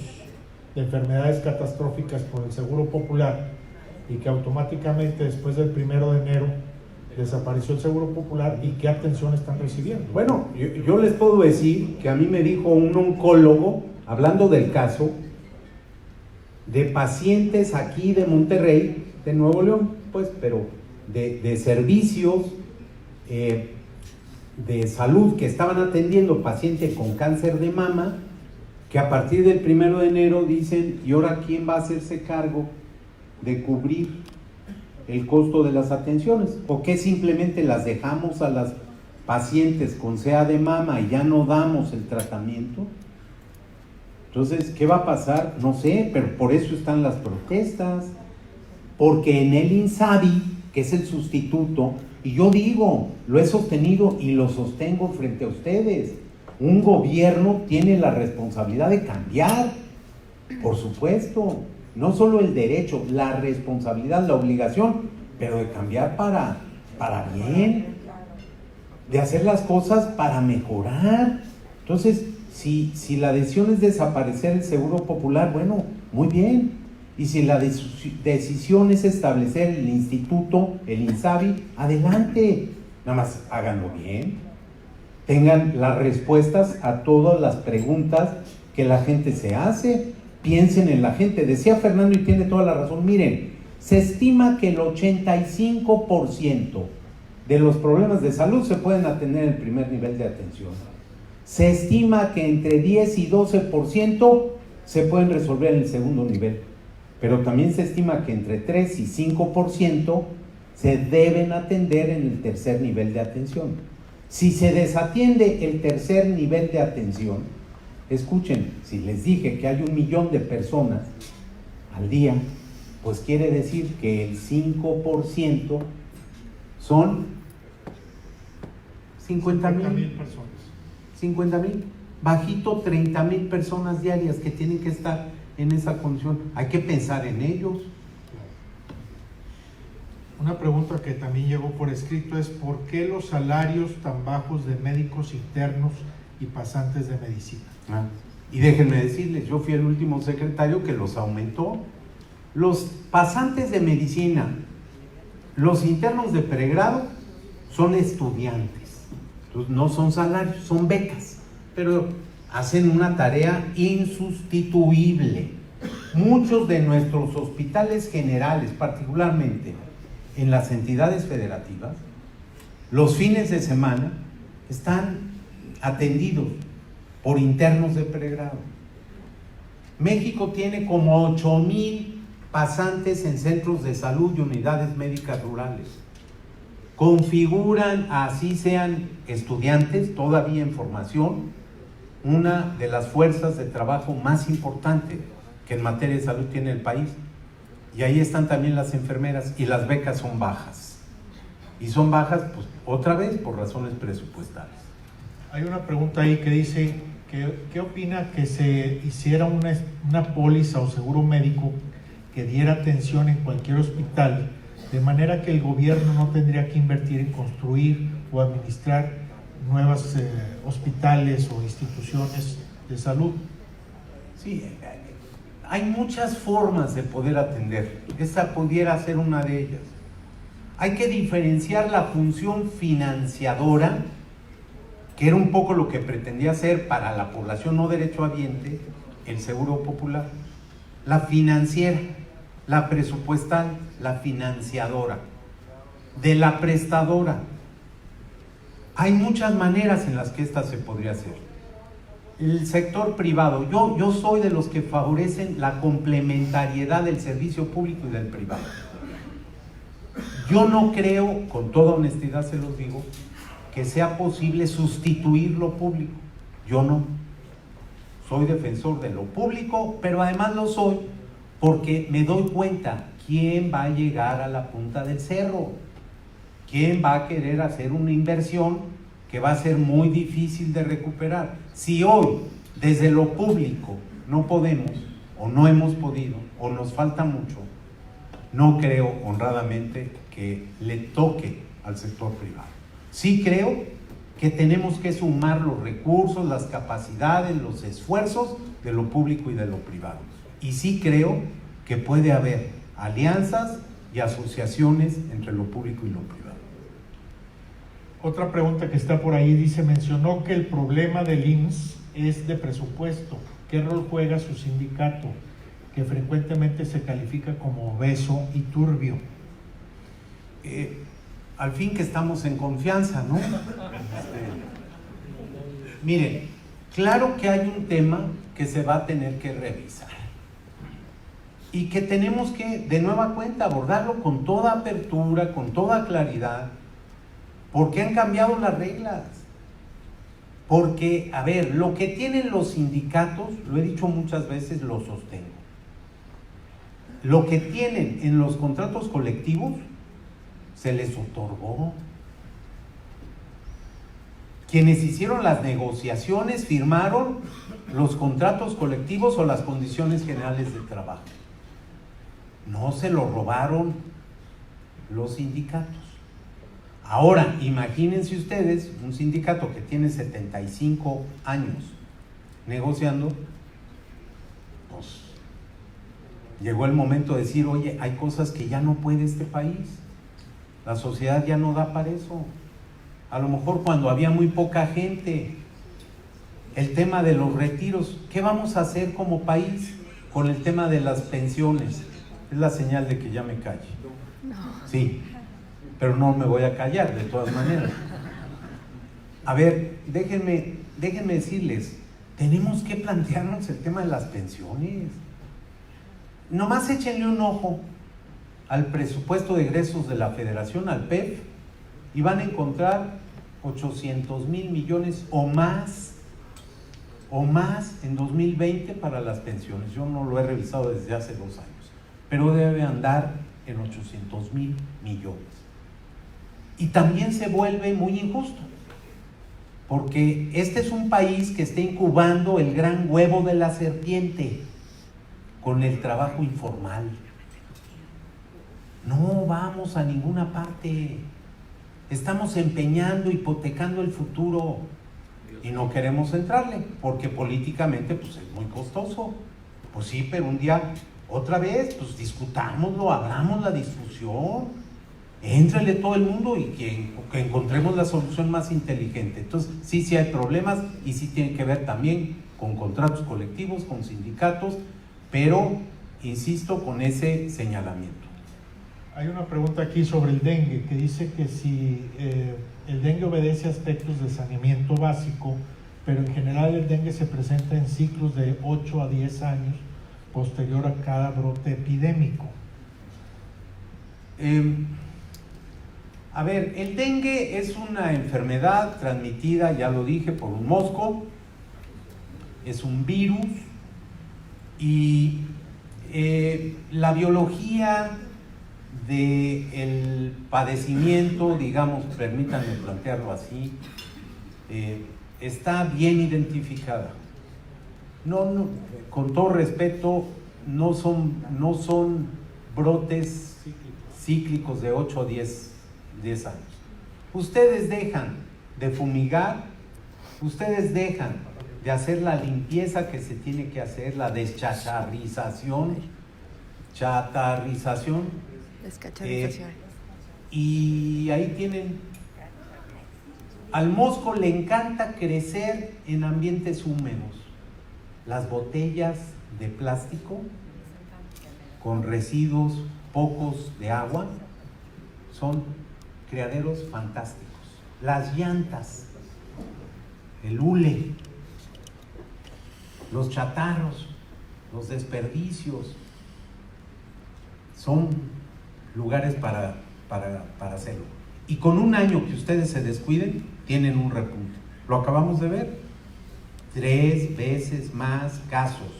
Speaker 10: de enfermedades catastróficas por el Seguro Popular y que automáticamente después del 1 de enero desapareció el Seguro Popular, y qué atención están recibiendo?
Speaker 7: Bueno, yo les puedo decir que a mí me dijo un oncólogo, hablando del caso, de pacientes aquí de Monterrey, de Nuevo León, pues, pero de servicios de salud que estaban atendiendo pacientes con cáncer de mama, que a partir del 1 de enero dicen: ¿y ahora quién va a hacerse cargo de cubrir el costo de las atenciones? ¿O qué simplemente las dejamos a las pacientes con CA de mama y ya no damos el tratamiento? Entonces, ¿qué va a pasar? No sé, pero por eso están las protestas, porque en el INSABI, que es el sustituto, y yo digo, lo he sostenido y lo sostengo frente a ustedes, un gobierno tiene la responsabilidad de cambiar, por supuesto, no solo el derecho, la responsabilidad, la obligación, pero de cambiar para bien, de hacer las cosas para mejorar. Entonces, si la decisión es desaparecer el Seguro Popular, bueno, muy bien. Y si la decisión es establecer el instituto, el INSABI, adelante. Nada más háganlo bien. Tengan las respuestas a todas las preguntas que la gente se hace. Piensen en la gente. Decía Fernando, y tiene toda la razón, miren, se estima que el 85% de los problemas de salud se pueden atender en el primer nivel de atención. Se estima que entre 10 y 12% se pueden resolver en el segundo nivel, pero también se estima que entre 3 y 5% se deben atender en el tercer nivel de atención. Si se desatiende el tercer nivel de atención, escuchen, si les dije que hay 1 millón de personas al día, pues quiere decir que el 5% son 50,000
Speaker 10: personas.
Speaker 7: 50,000, bajito 30,000 personas diarias que tienen que estar en esa condición. Hay que pensar en ellos.
Speaker 10: Una pregunta que también llegó por escrito es ¿por qué los salarios tan bajos de médicos internos y pasantes de medicina?
Speaker 7: Y déjenme decirles, yo fui el último secretario que los aumentó. Los pasantes de medicina, los internos de pregrado son estudiantes, entonces no son salarios, son becas, pero hacen una tarea insustituible. Muchos de nuestros hospitales generales, particularmente en las entidades federativas, los fines de semana están atendidos por internos de pregrado. México tiene como 8,000 pasantes en centros de salud y unidades médicas rurales. Configuran, así sean estudiantes todavía en formación, una de las fuerzas de trabajo más importantes que en materia de salud tiene el país. Y ahí están también las enfermeras, y las becas son bajas. Y son bajas, pues, otra vez, por razones presupuestales.
Speaker 10: Hay una pregunta ahí que dice, ¿qué opina que se hiciera una póliza o seguro médico que diera atención en cualquier hospital, de manera que el gobierno no tendría que invertir en construir o administrar nuevos hospitales o instituciones de salud?
Speaker 7: Sí, hay muchas formas de poder atender. Esta pudiera ser una de ellas. Hay que diferenciar la función financiadora, que era un poco lo que pretendía hacer para la población no derechohabiente el Seguro Popular. La financiera, la presupuestal, la financiadora. De la prestadora. Hay muchas maneras en las que esta se podría hacer. El sector privado, yo soy de los que favorecen la complementariedad del servicio público y del privado. Yo no creo, con toda honestidad se los digo, que sea posible sustituir lo público. Yo no. Soy defensor de lo público, pero además lo soy porque me doy cuenta quién va a llegar a la punta del cerro, quién va a querer hacer una inversión que va a ser muy difícil de recuperar. Si hoy, desde lo público, no podemos, o no hemos podido, o nos falta mucho, no creo honradamente que le toque al sector privado. Sí creo que tenemos que sumar los recursos, las capacidades, los esfuerzos de lo público y de lo privado. Y sí creo que puede haber alianzas y asociaciones entre lo público y lo privado.
Speaker 10: Otra pregunta que está por ahí dice, mencionó que el problema del IMSS es de presupuesto. ¿Qué rol juega su sindicato, que frecuentemente se califica como obeso y turbio?
Speaker 7: Al fin que estamos en confianza, ¿no? Miren, claro que hay un tema que se va a tener que revisar y que tenemos que de nueva cuenta abordarlo con toda apertura, con toda claridad, porque han cambiado las reglas. Porque, a ver, lo que tienen los sindicatos, lo he dicho muchas veces, lo sostengo. Lo que tienen en los contratos colectivos se les otorgó. Quienes hicieron las negociaciones firmaron los contratos colectivos o las condiciones generales de trabajo. No se lo robaron los sindicatos. Ahora, imagínense ustedes un sindicato que tiene 75 años negociando, pues llegó el momento de decir, oye, hay cosas que ya no puede este país. La sociedad ya no da para eso. A lo mejor cuando había muy poca gente, el tema de los retiros, ¿qué vamos a hacer como país con el tema de las pensiones? Es la señal de que ya me calle. Sí, pero no me voy a callar de todas maneras. A ver, déjenme decirles, tenemos que plantearnos el tema de las pensiones. Nomás échenle un ojo al presupuesto de egresos de la Federación, al PEF, y van a encontrar 800,000 millones o más en 2020 para las pensiones. Yo no lo he revisado desde hace 2 años, pero debe andar en 800,000 millones. Y también se vuelve muy injusto, porque este es un país que está incubando el gran huevo de la serpiente con el trabajo informal. No vamos a ninguna parte. Estamos empeñando, hipotecando el futuro y no queremos entrarle porque políticamente pues es muy costoso. Pues sí, pero un día, otra vez, pues discutámoslo, abramos la discusión, éntrale todo el mundo y que encontremos la solución más inteligente. Entonces, sí hay problemas y sí tiene que ver también con contratos colectivos, con sindicatos, pero, insisto, con ese señalamiento.
Speaker 10: Hay una pregunta aquí sobre el dengue que dice que si el dengue obedece a aspectos de saneamiento básico, pero en general el dengue se presenta en ciclos de 8 a 10 años posterior a cada brote epidémico.
Speaker 7: A ver, el dengue es una enfermedad transmitida, ya lo dije, por un mosco, es un virus y la biología del padecimiento, digamos, permítanme plantearlo así, está bien identificada. No, con todo respeto, no son brotes cíclicos de 8 o 10 años. Ustedes dejan de fumigar, ustedes dejan de hacer la limpieza que se tiene que hacer, la deschatarrización, y ahí tienen. Al mosco le encanta crecer en ambientes húmedos. Las botellas de plástico con residuos pocos de agua son criaderos fantásticos. Las llantas, el hule, los chatarros, los desperdicios, son lugares para hacerlo. Y con un año que ustedes se descuiden, tienen un repunte. Lo acabamos de ver. 3 veces más casos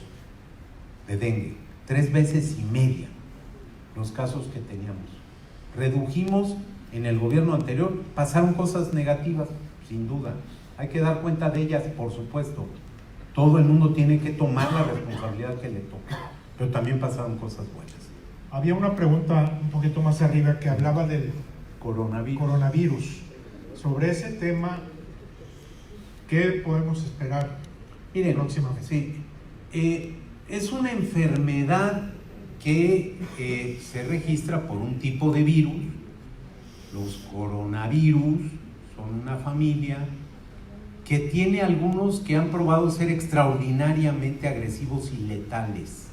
Speaker 7: de dengue, 3 veces y media los casos que teníamos. Redujimos en el gobierno anterior, pasaron cosas negativas, sin duda. Hay que dar cuenta de ellas, por supuesto. Todo el mundo tiene que tomar la responsabilidad que le toca, pero también pasaron cosas buenas.
Speaker 10: Había una pregunta un poquito más arriba que hablaba del coronavirus. Sobre ese tema, ¿qué podemos esperar próximamente?
Speaker 7: Sí, es una enfermedad que se registra por un tipo de virus. Los coronavirus son una familia que tiene algunos que han probado ser extraordinariamente agresivos y letales.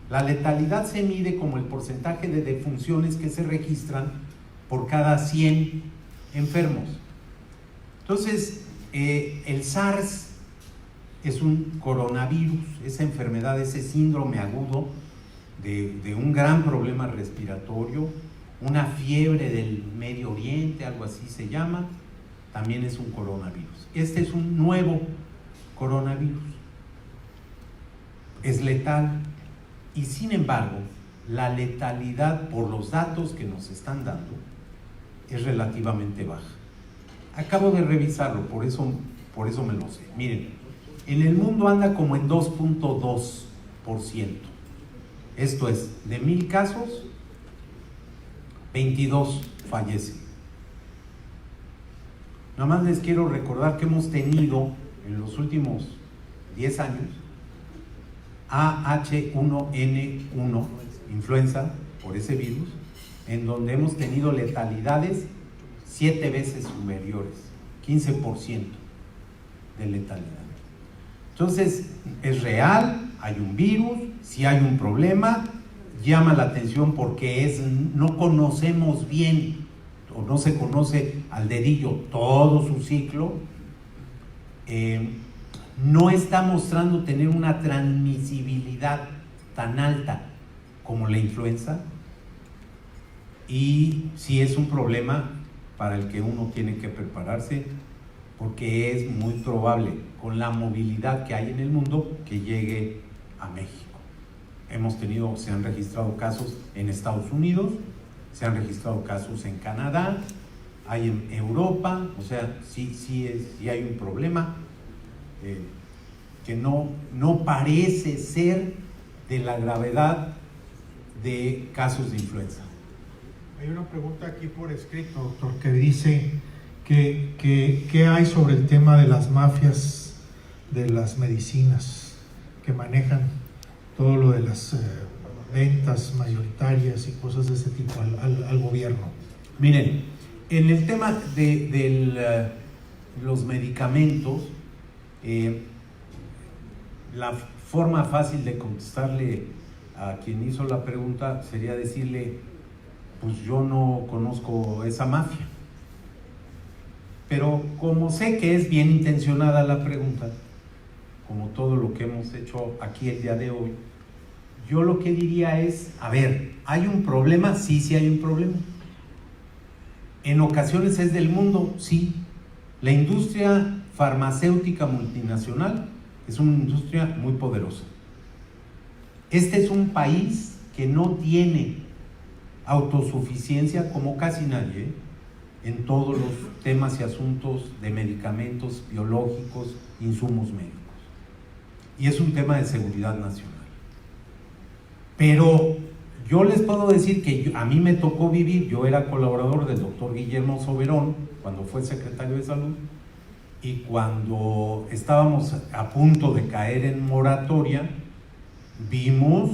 Speaker 7: La letalidad se mide como el porcentaje de defunciones que se registran por cada 100 enfermos. Entonces, el SARS es un coronavirus, esa enfermedad, ese síndrome agudo de un gran problema respiratorio, una fiebre del Medio Oriente, algo así se llama, también es un coronavirus. Este es un nuevo coronavirus, es letal y sin embargo la letalidad, por los datos que nos están dando, es relativamente baja. Acabo de revisarlo, por eso me lo sé. Miren, en el mundo anda como en 2.2%. Esto es, de 1000 casos, 22 fallecen. Nada más les quiero recordar que hemos tenido en los últimos 10 años AH1N1, influenza por ese virus, en donde hemos tenido letalidades 7 veces superiores, 15% de letalidad. Entonces, es real, hay un virus, si hay un problema, llama la atención porque no conocemos bien, o no se conoce al dedillo todo su ciclo, no está mostrando tener una transmisibilidad tan alta como la influenza, y sí es un problema para el que uno tiene que prepararse, porque es muy probable, con la movilidad que hay en el mundo, que llegue a México. Se han registrado casos en Estados Unidos, se han registrado casos en Canadá, hay en Europa, o sea, sí hay un problema que no parece ser de la gravedad de casos de influenza.
Speaker 10: Hay una pregunta aquí por escrito, doctor, que dice ¿qué hay sobre el tema de las mafias de las medicinas que manejan todo lo de las ventas mayoritarias y cosas de ese tipo al gobierno?
Speaker 7: Miren, en el tema de los medicamentos, la forma fácil de contestarle a quien hizo la pregunta sería decirle, pues yo no conozco esa mafia. Pero como sé que es bien intencionada la pregunta, como todo lo que hemos hecho aquí el día de hoy, yo lo que diría es, a ver, ¿hay un problema? Sí hay un problema. En ocasiones es del mundo, sí. La industria farmacéutica multinacional es una industria muy poderosa. Este es un país que no tiene autosuficiencia como casi nadie, en todos los temas y asuntos de medicamentos biológicos, insumos médicos. Y es un tema de seguridad nacional. Pero yo les puedo decir que a mí me tocó vivir, yo era colaborador del doctor Guillermo Soberón cuando fue secretario de Salud, y cuando estábamos a punto de caer en moratoria, vimos,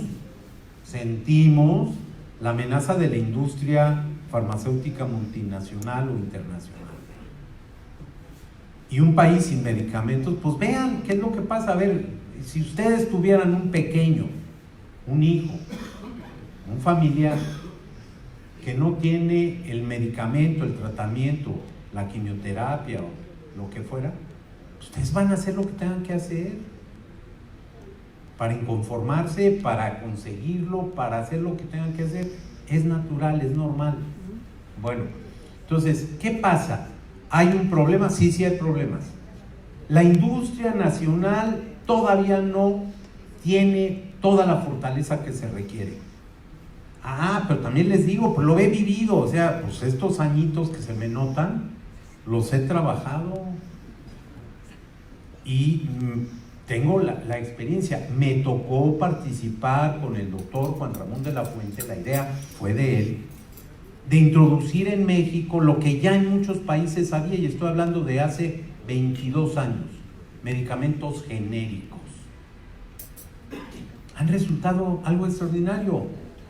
Speaker 7: sentimos la amenaza de la industria farmacéutica multinacional o internacional. Y un país sin medicamentos, pues vean qué es lo que pasa. A ver, si ustedes tuvieran un pequeño, un hijo, un familiar que no tiene el medicamento, el tratamiento, la quimioterapia o lo que fuera, ustedes van a hacer lo que tengan que hacer para inconformarse, para conseguirlo, para hacer lo que tengan que hacer. Es natural, es normal. Bueno, entonces, ¿qué pasa? ¿Hay un problema? Sí hay problemas. La industria nacional todavía no tiene toda la fortaleza que se requiere. Pero también les digo, pues lo he vivido, o sea, pues estos añitos que se me notan, los he trabajado y tengo la experiencia. Me tocó participar con el doctor Juan Ramón de la Fuente, la idea fue de él, de introducir en México lo que ya en muchos países había, y estoy hablando de hace 22 años, medicamentos genéricos. Han resultado algo extraordinario,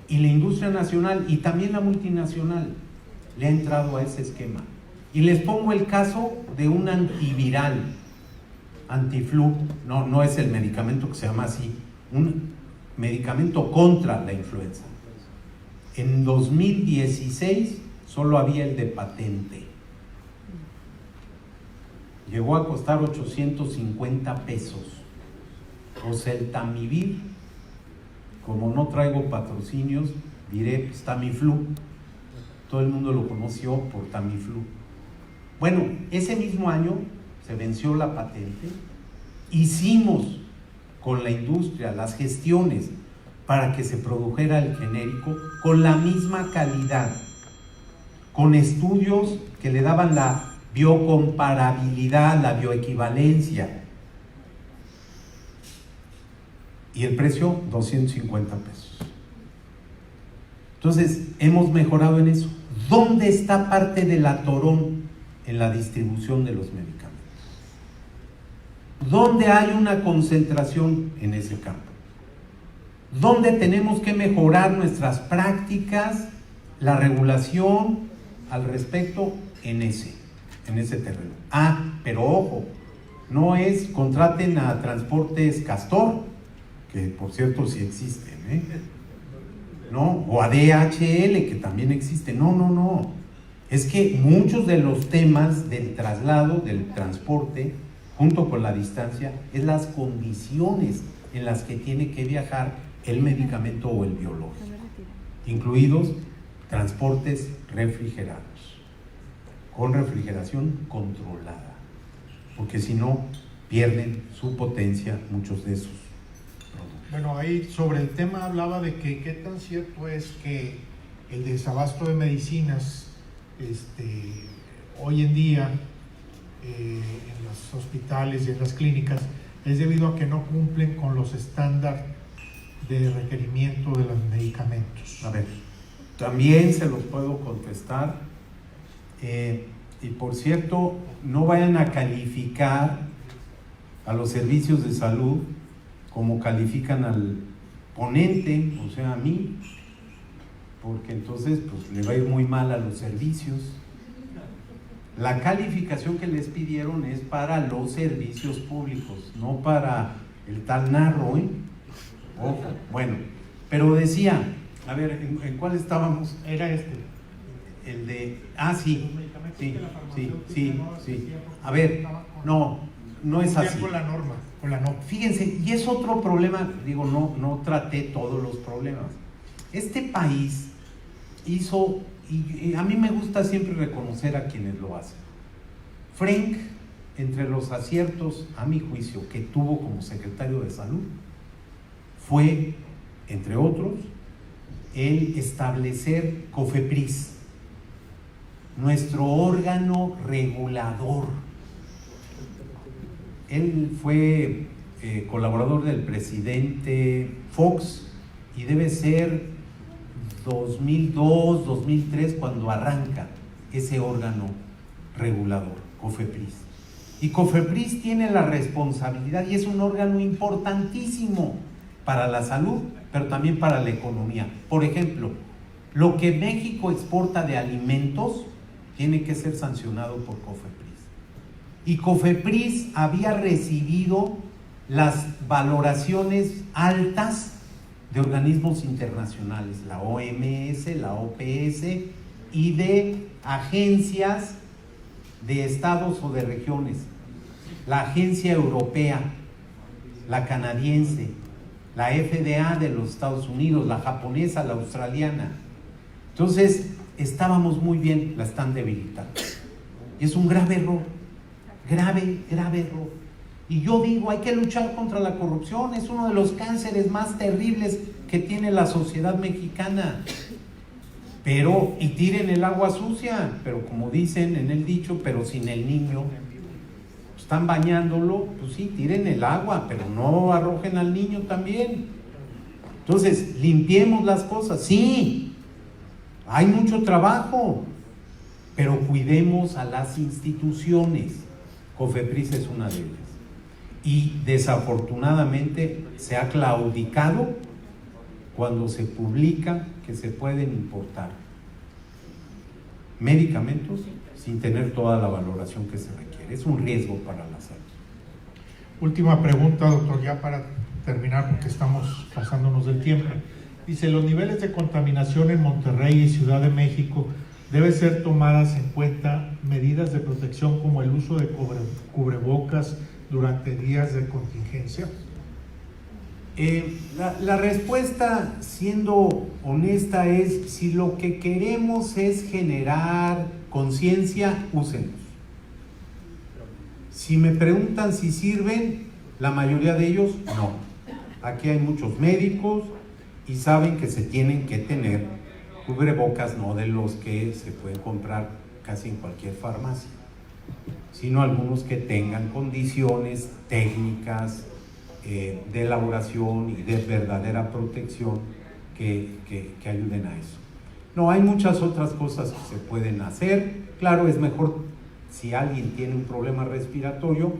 Speaker 7: y la industria nacional y también la multinacional le ha entrado a ese esquema. Y les pongo el caso de un antiviral, antiflu, no es el medicamento que se llama así, un medicamento contra la influenza. En 2016 solo había el de patente. Llegó a costar 850 pesos. Oseltamivir, como no traigo patrocinios, diré pues, Tamiflu. Todo el mundo lo conoció por Tamiflu. Bueno, ese mismo año se venció la patente. Hicimos con la industria las gestiones para que se produjera el genérico con la misma calidad, con estudios que le daban la biocomparabilidad, la bioequivalencia. Y el precio, 250 pesos. Entonces, hemos mejorado en eso. ¿Dónde está parte del atorón en la distribución de los medicamentos? ¿Dónde hay una concentración en ese campo? ¿Dónde tenemos que mejorar nuestras prácticas, la regulación al respecto en ese terreno? Pero ojo, no es contraten a Transportes Castor, que por cierto sí existen, ¿no? O a DHL, que también existe. No. Es que muchos de los temas del traslado, del transporte, junto con la distancia, es las condiciones en las que tiene que viajar el medicamento o el biológico, incluidos transportes refrigerados, con refrigeración controlada, porque si no, pierden su potencia muchos de esos productos.
Speaker 10: Bueno, ahí sobre el tema hablaba de que qué tan cierto es que el desabasto de medicinas hoy en día en los hospitales y en las clínicas es debido a que no cumplen con los estándares de requerimiento de los medicamentos.
Speaker 7: A ver, También se los puedo contestar. Y por cierto, no vayan a calificar a los servicios de salud como califican al ponente, o sea, a mí, porque entonces pues, le va a ir muy mal a los servicios. La calificación que les pidieron es para los servicios públicos, no para el tal narro, ¿eh? Ojo, bueno, pero decía, a ver, ¿en cuál estábamos?
Speaker 10: Era este.
Speaker 7: El de, sí. A ver, no es así.
Speaker 10: Con la norma.
Speaker 7: Fíjense, y es otro problema, digo, no traté todos los problemas. Este país hizo, y a mí me gusta siempre reconocer a quienes lo hacen. Frank, entre los aciertos, a mi juicio, que tuvo como secretario de salud, fue, entre otros, el establecer COFEPRIS, nuestro órgano regulador. Él fue colaborador del presidente Fox y debe ser 2002, 2003 cuando arranca ese órgano regulador, COFEPRIS. Y COFEPRIS tiene la responsabilidad y es un órgano importantísimo para la salud, pero también para la economía. Por ejemplo, lo que México exporta de alimentos tiene que ser sancionado por COFEPRIS. Y COFEPRIS había recibido las valoraciones altas de organismos internacionales, la OMS, la OPS y de agencias de estados o de regiones, la agencia europea, la canadiense, la FDA de los Estados Unidos, la japonesa, la australiana. Entonces, estábamos muy bien, la están debilitando. Y es un grave error, grave error. Y yo digo, hay que luchar contra la corrupción, es uno de los cánceres más terribles que tiene la sociedad mexicana. Pero, y tiren el agua sucia, pero como dicen en el dicho, pero sin el niño. Están bañándolo, pues sí, tiren el agua, pero no arrojen al niño también. Entonces, limpiemos las cosas, sí, hay mucho trabajo, pero cuidemos a las instituciones. COFEPRIS es una de ellas. Y desafortunadamente se ha claudicado cuando se publica que se pueden importar medicamentos sin tener toda la valoración que se requiere. Es un riesgo para la salud.
Speaker 10: Última pregunta, doctor, ya para terminar porque estamos pasándonos del tiempo. Dice, los niveles de contaminación en Monterrey y Ciudad de México deben ser tomadas en cuenta medidas de protección como el uso de cubrebocas durante días de contingencia.
Speaker 7: La respuesta, siendo honesta, es si lo que queremos es generar conciencia, úsenlos. Si me preguntan si sirven, la mayoría de ellos no. Aquí hay muchos médicos y saben que se tienen que tener cubrebocas, no de los que se pueden comprar casi en cualquier farmacia, sino algunos que tengan condiciones técnicas de elaboración y de verdadera protección que ayuden a eso. No, hay muchas otras cosas que se pueden hacer. Claro, es mejor si alguien tiene un problema respiratorio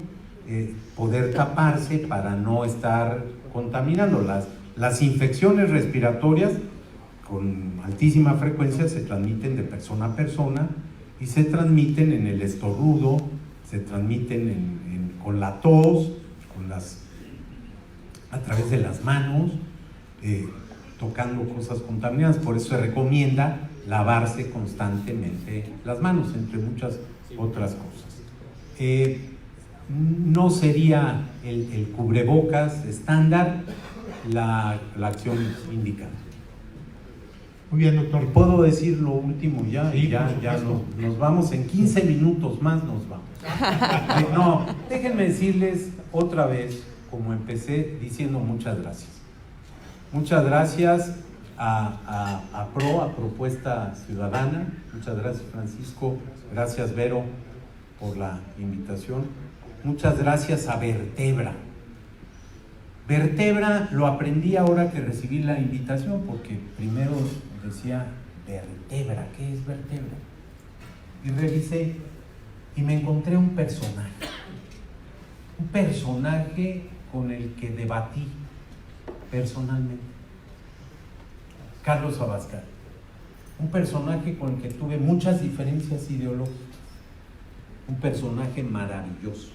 Speaker 7: poder taparse para no estar contaminando. Las infecciones respiratorias con altísima frecuencia se transmiten de persona a persona y se transmiten en el estornudo, se transmiten con la tos, a través de las manos, tocando cosas contaminadas. Por eso se recomienda lavarse constantemente las manos, entre muchas otras cosas. No sería el cubrebocas estándar la acción indicada.
Speaker 10: Muy bien, doctor.
Speaker 7: ¿Puedo decir lo último ya?
Speaker 10: Sí,
Speaker 7: ya nos vamos, en 15 minutos más nos vamos. No, déjenme decirles otra vez, como empecé diciendo, muchas gracias. Muchas gracias a Propuesta Ciudadana. Muchas gracias, Francisco. Gracias, Vero, por la invitación. Muchas gracias a Vertebra. Vertebra lo aprendí ahora que recibí la invitación, porque primero decía Vertebra, ¿qué es Vertebra? Y revisé y me encontré un personaje con el que debatí personalmente, Carlos Abascal, un personaje con el que tuve muchas diferencias ideológicas, un personaje maravilloso.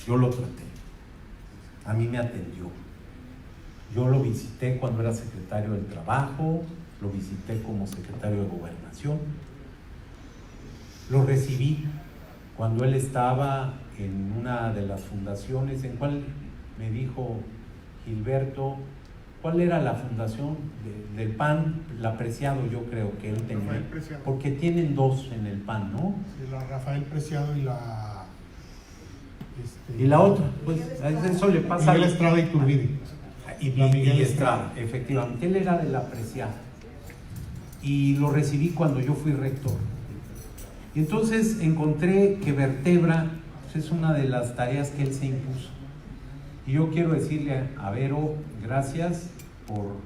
Speaker 7: Yo lo traté, a mí me atendió, yo lo visité cuando era secretario del Trabajo, lo visité como secretario de Gobernación, lo recibí cuando él estaba en una de las fundaciones, en cual me dijo Gilberto, ¿cuál era la fundación del PAN? La Preciado, yo creo que él tenía, porque tienen dos en el PAN, ¿no?
Speaker 10: La Rafael Preciado y la...
Speaker 7: Y la otra, pues eso le pasa
Speaker 10: Miguel Estrada Iturbide.
Speaker 7: Y Miguel Estrada, efectivamente, él era de la Preciado. Y lo recibí cuando yo fui rector. Y entonces encontré que Vertebra pues, es una de las tareas que él se impuso. Y yo quiero decirle a Vero, gracias por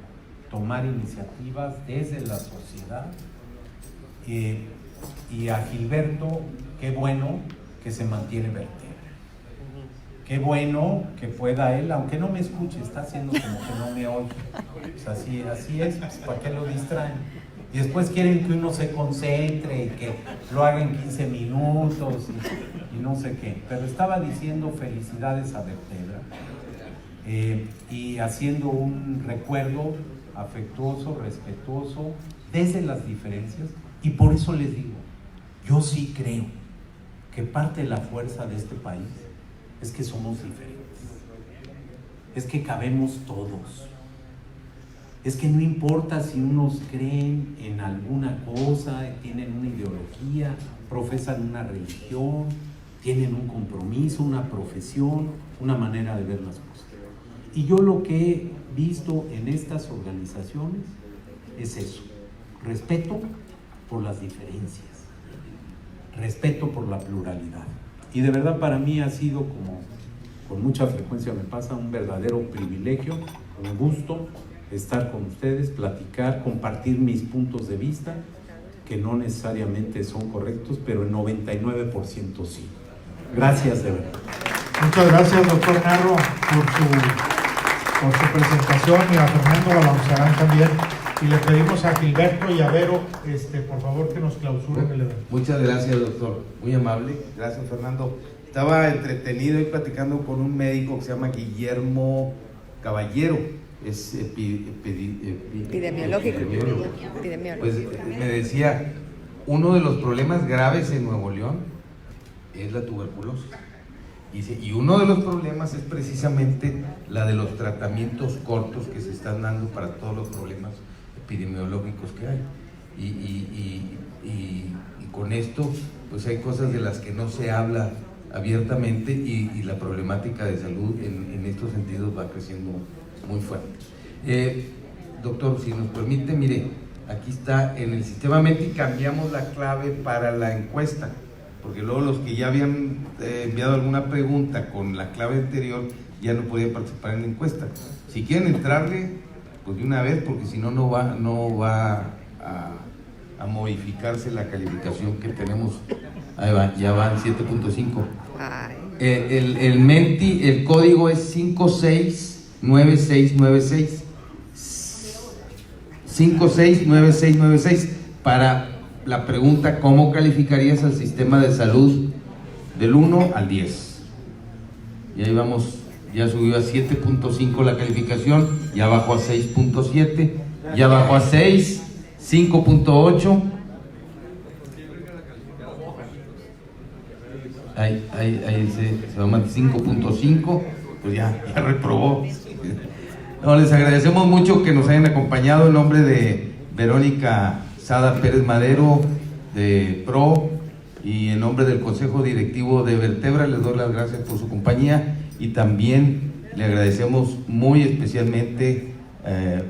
Speaker 7: tomar iniciativas desde la sociedad. Y a Gilberto, qué bueno que se mantiene Vertebra. Qué bueno que pueda él, aunque no me escuche, está haciendo como que no me oye. Pues así es, pues, ¿para qué lo distraen? Y después quieren que uno se concentre y que lo haga en 15 minutos y no sé qué. Pero estaba diciendo felicidades a Vertebra y haciendo un recuerdo afectuoso, respetuoso, desde las diferencias. Y por eso les digo, yo sí creo que parte de la fuerza de este país es que somos diferentes, es que cabemos todos. Es que no importa si unos creen en alguna cosa, tienen una ideología, profesan una religión, tienen un compromiso, una profesión, una manera de ver las cosas. Y yo lo que he visto en estas organizaciones es eso, respeto por las diferencias, respeto por la pluralidad. Y de verdad para mí ha sido, como con mucha frecuencia me pasa, un verdadero privilegio, un gusto estar con ustedes, platicar, compartir mis puntos de vista, que no necesariamente son correctos, pero el 99% sí. Gracias de verdad.
Speaker 10: Muchas gracias, doctor Narro, por su presentación, y a Fernando Belauzarán también. Y le pedimos a Gilberto y a Vero, por favor, que nos clausuren el evento.
Speaker 6: Muchas gracias, doctor. Muy amable. Gracias, Fernando. Estaba entretenido y platicando con un médico que se llama Guillermo Caballero. Es epidemiológico. Pues me decía, uno de los problemas graves en Nuevo León es la tuberculosis. Y uno de los problemas es precisamente la de los tratamientos cortos que se están dando para todos los problemas epidemiológicos que hay. Y con esto, pues hay cosas de las que no se habla abiertamente, y la problemática de salud en estos sentidos va creciendo muy fuerte. Doctor, si nos permite, mire, aquí está en el sistema METI, cambiamos la clave para la encuesta, porque luego los que ya habían enviado alguna pregunta con la clave anterior ya no podían participar en la encuesta. Si quieren entrarle, pues de una vez, porque si no, no va a modificarse la calificación que tenemos. Ahí va, ya van 7.5. El MENTI, el código es 569696. 569696 para la pregunta: ¿cómo calificarías al sistema de salud del 1 al 10? Y ahí vamos, ya subió a 7.5 la calificación, ya bajó a 6.7, ya bajó a 6, 5.8. Ahí se va a 5.5, pues ya reprobó. No, les agradecemos mucho que nos hayan acompañado en nombre de Verónica Sada Pérez Madero, de PRO, y en nombre del Consejo Directivo de Vertebra. Les doy las gracias por su compañía, y también le agradecemos muy especialmente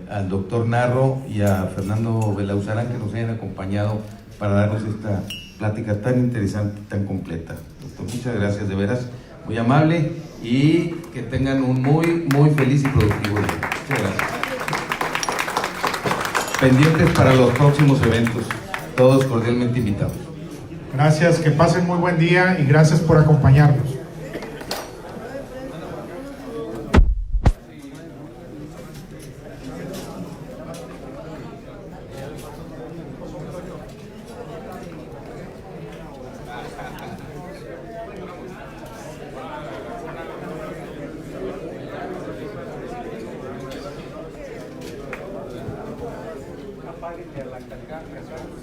Speaker 6: al doctor Narro y a Fernando Belauzarán que nos hayan acompañado para darnos esta plática tan interesante, tan completa. Doctor, muchas gracias, de veras, muy amable, y que tengan un muy feliz y productivo día. Muchas gracias. pendientes para los próximos eventos. Todos cordialmente invitados.
Speaker 10: Gracias, que pasen muy buen día y gracias por acompañarnos.
Speaker 2: Apáguenle a la carga.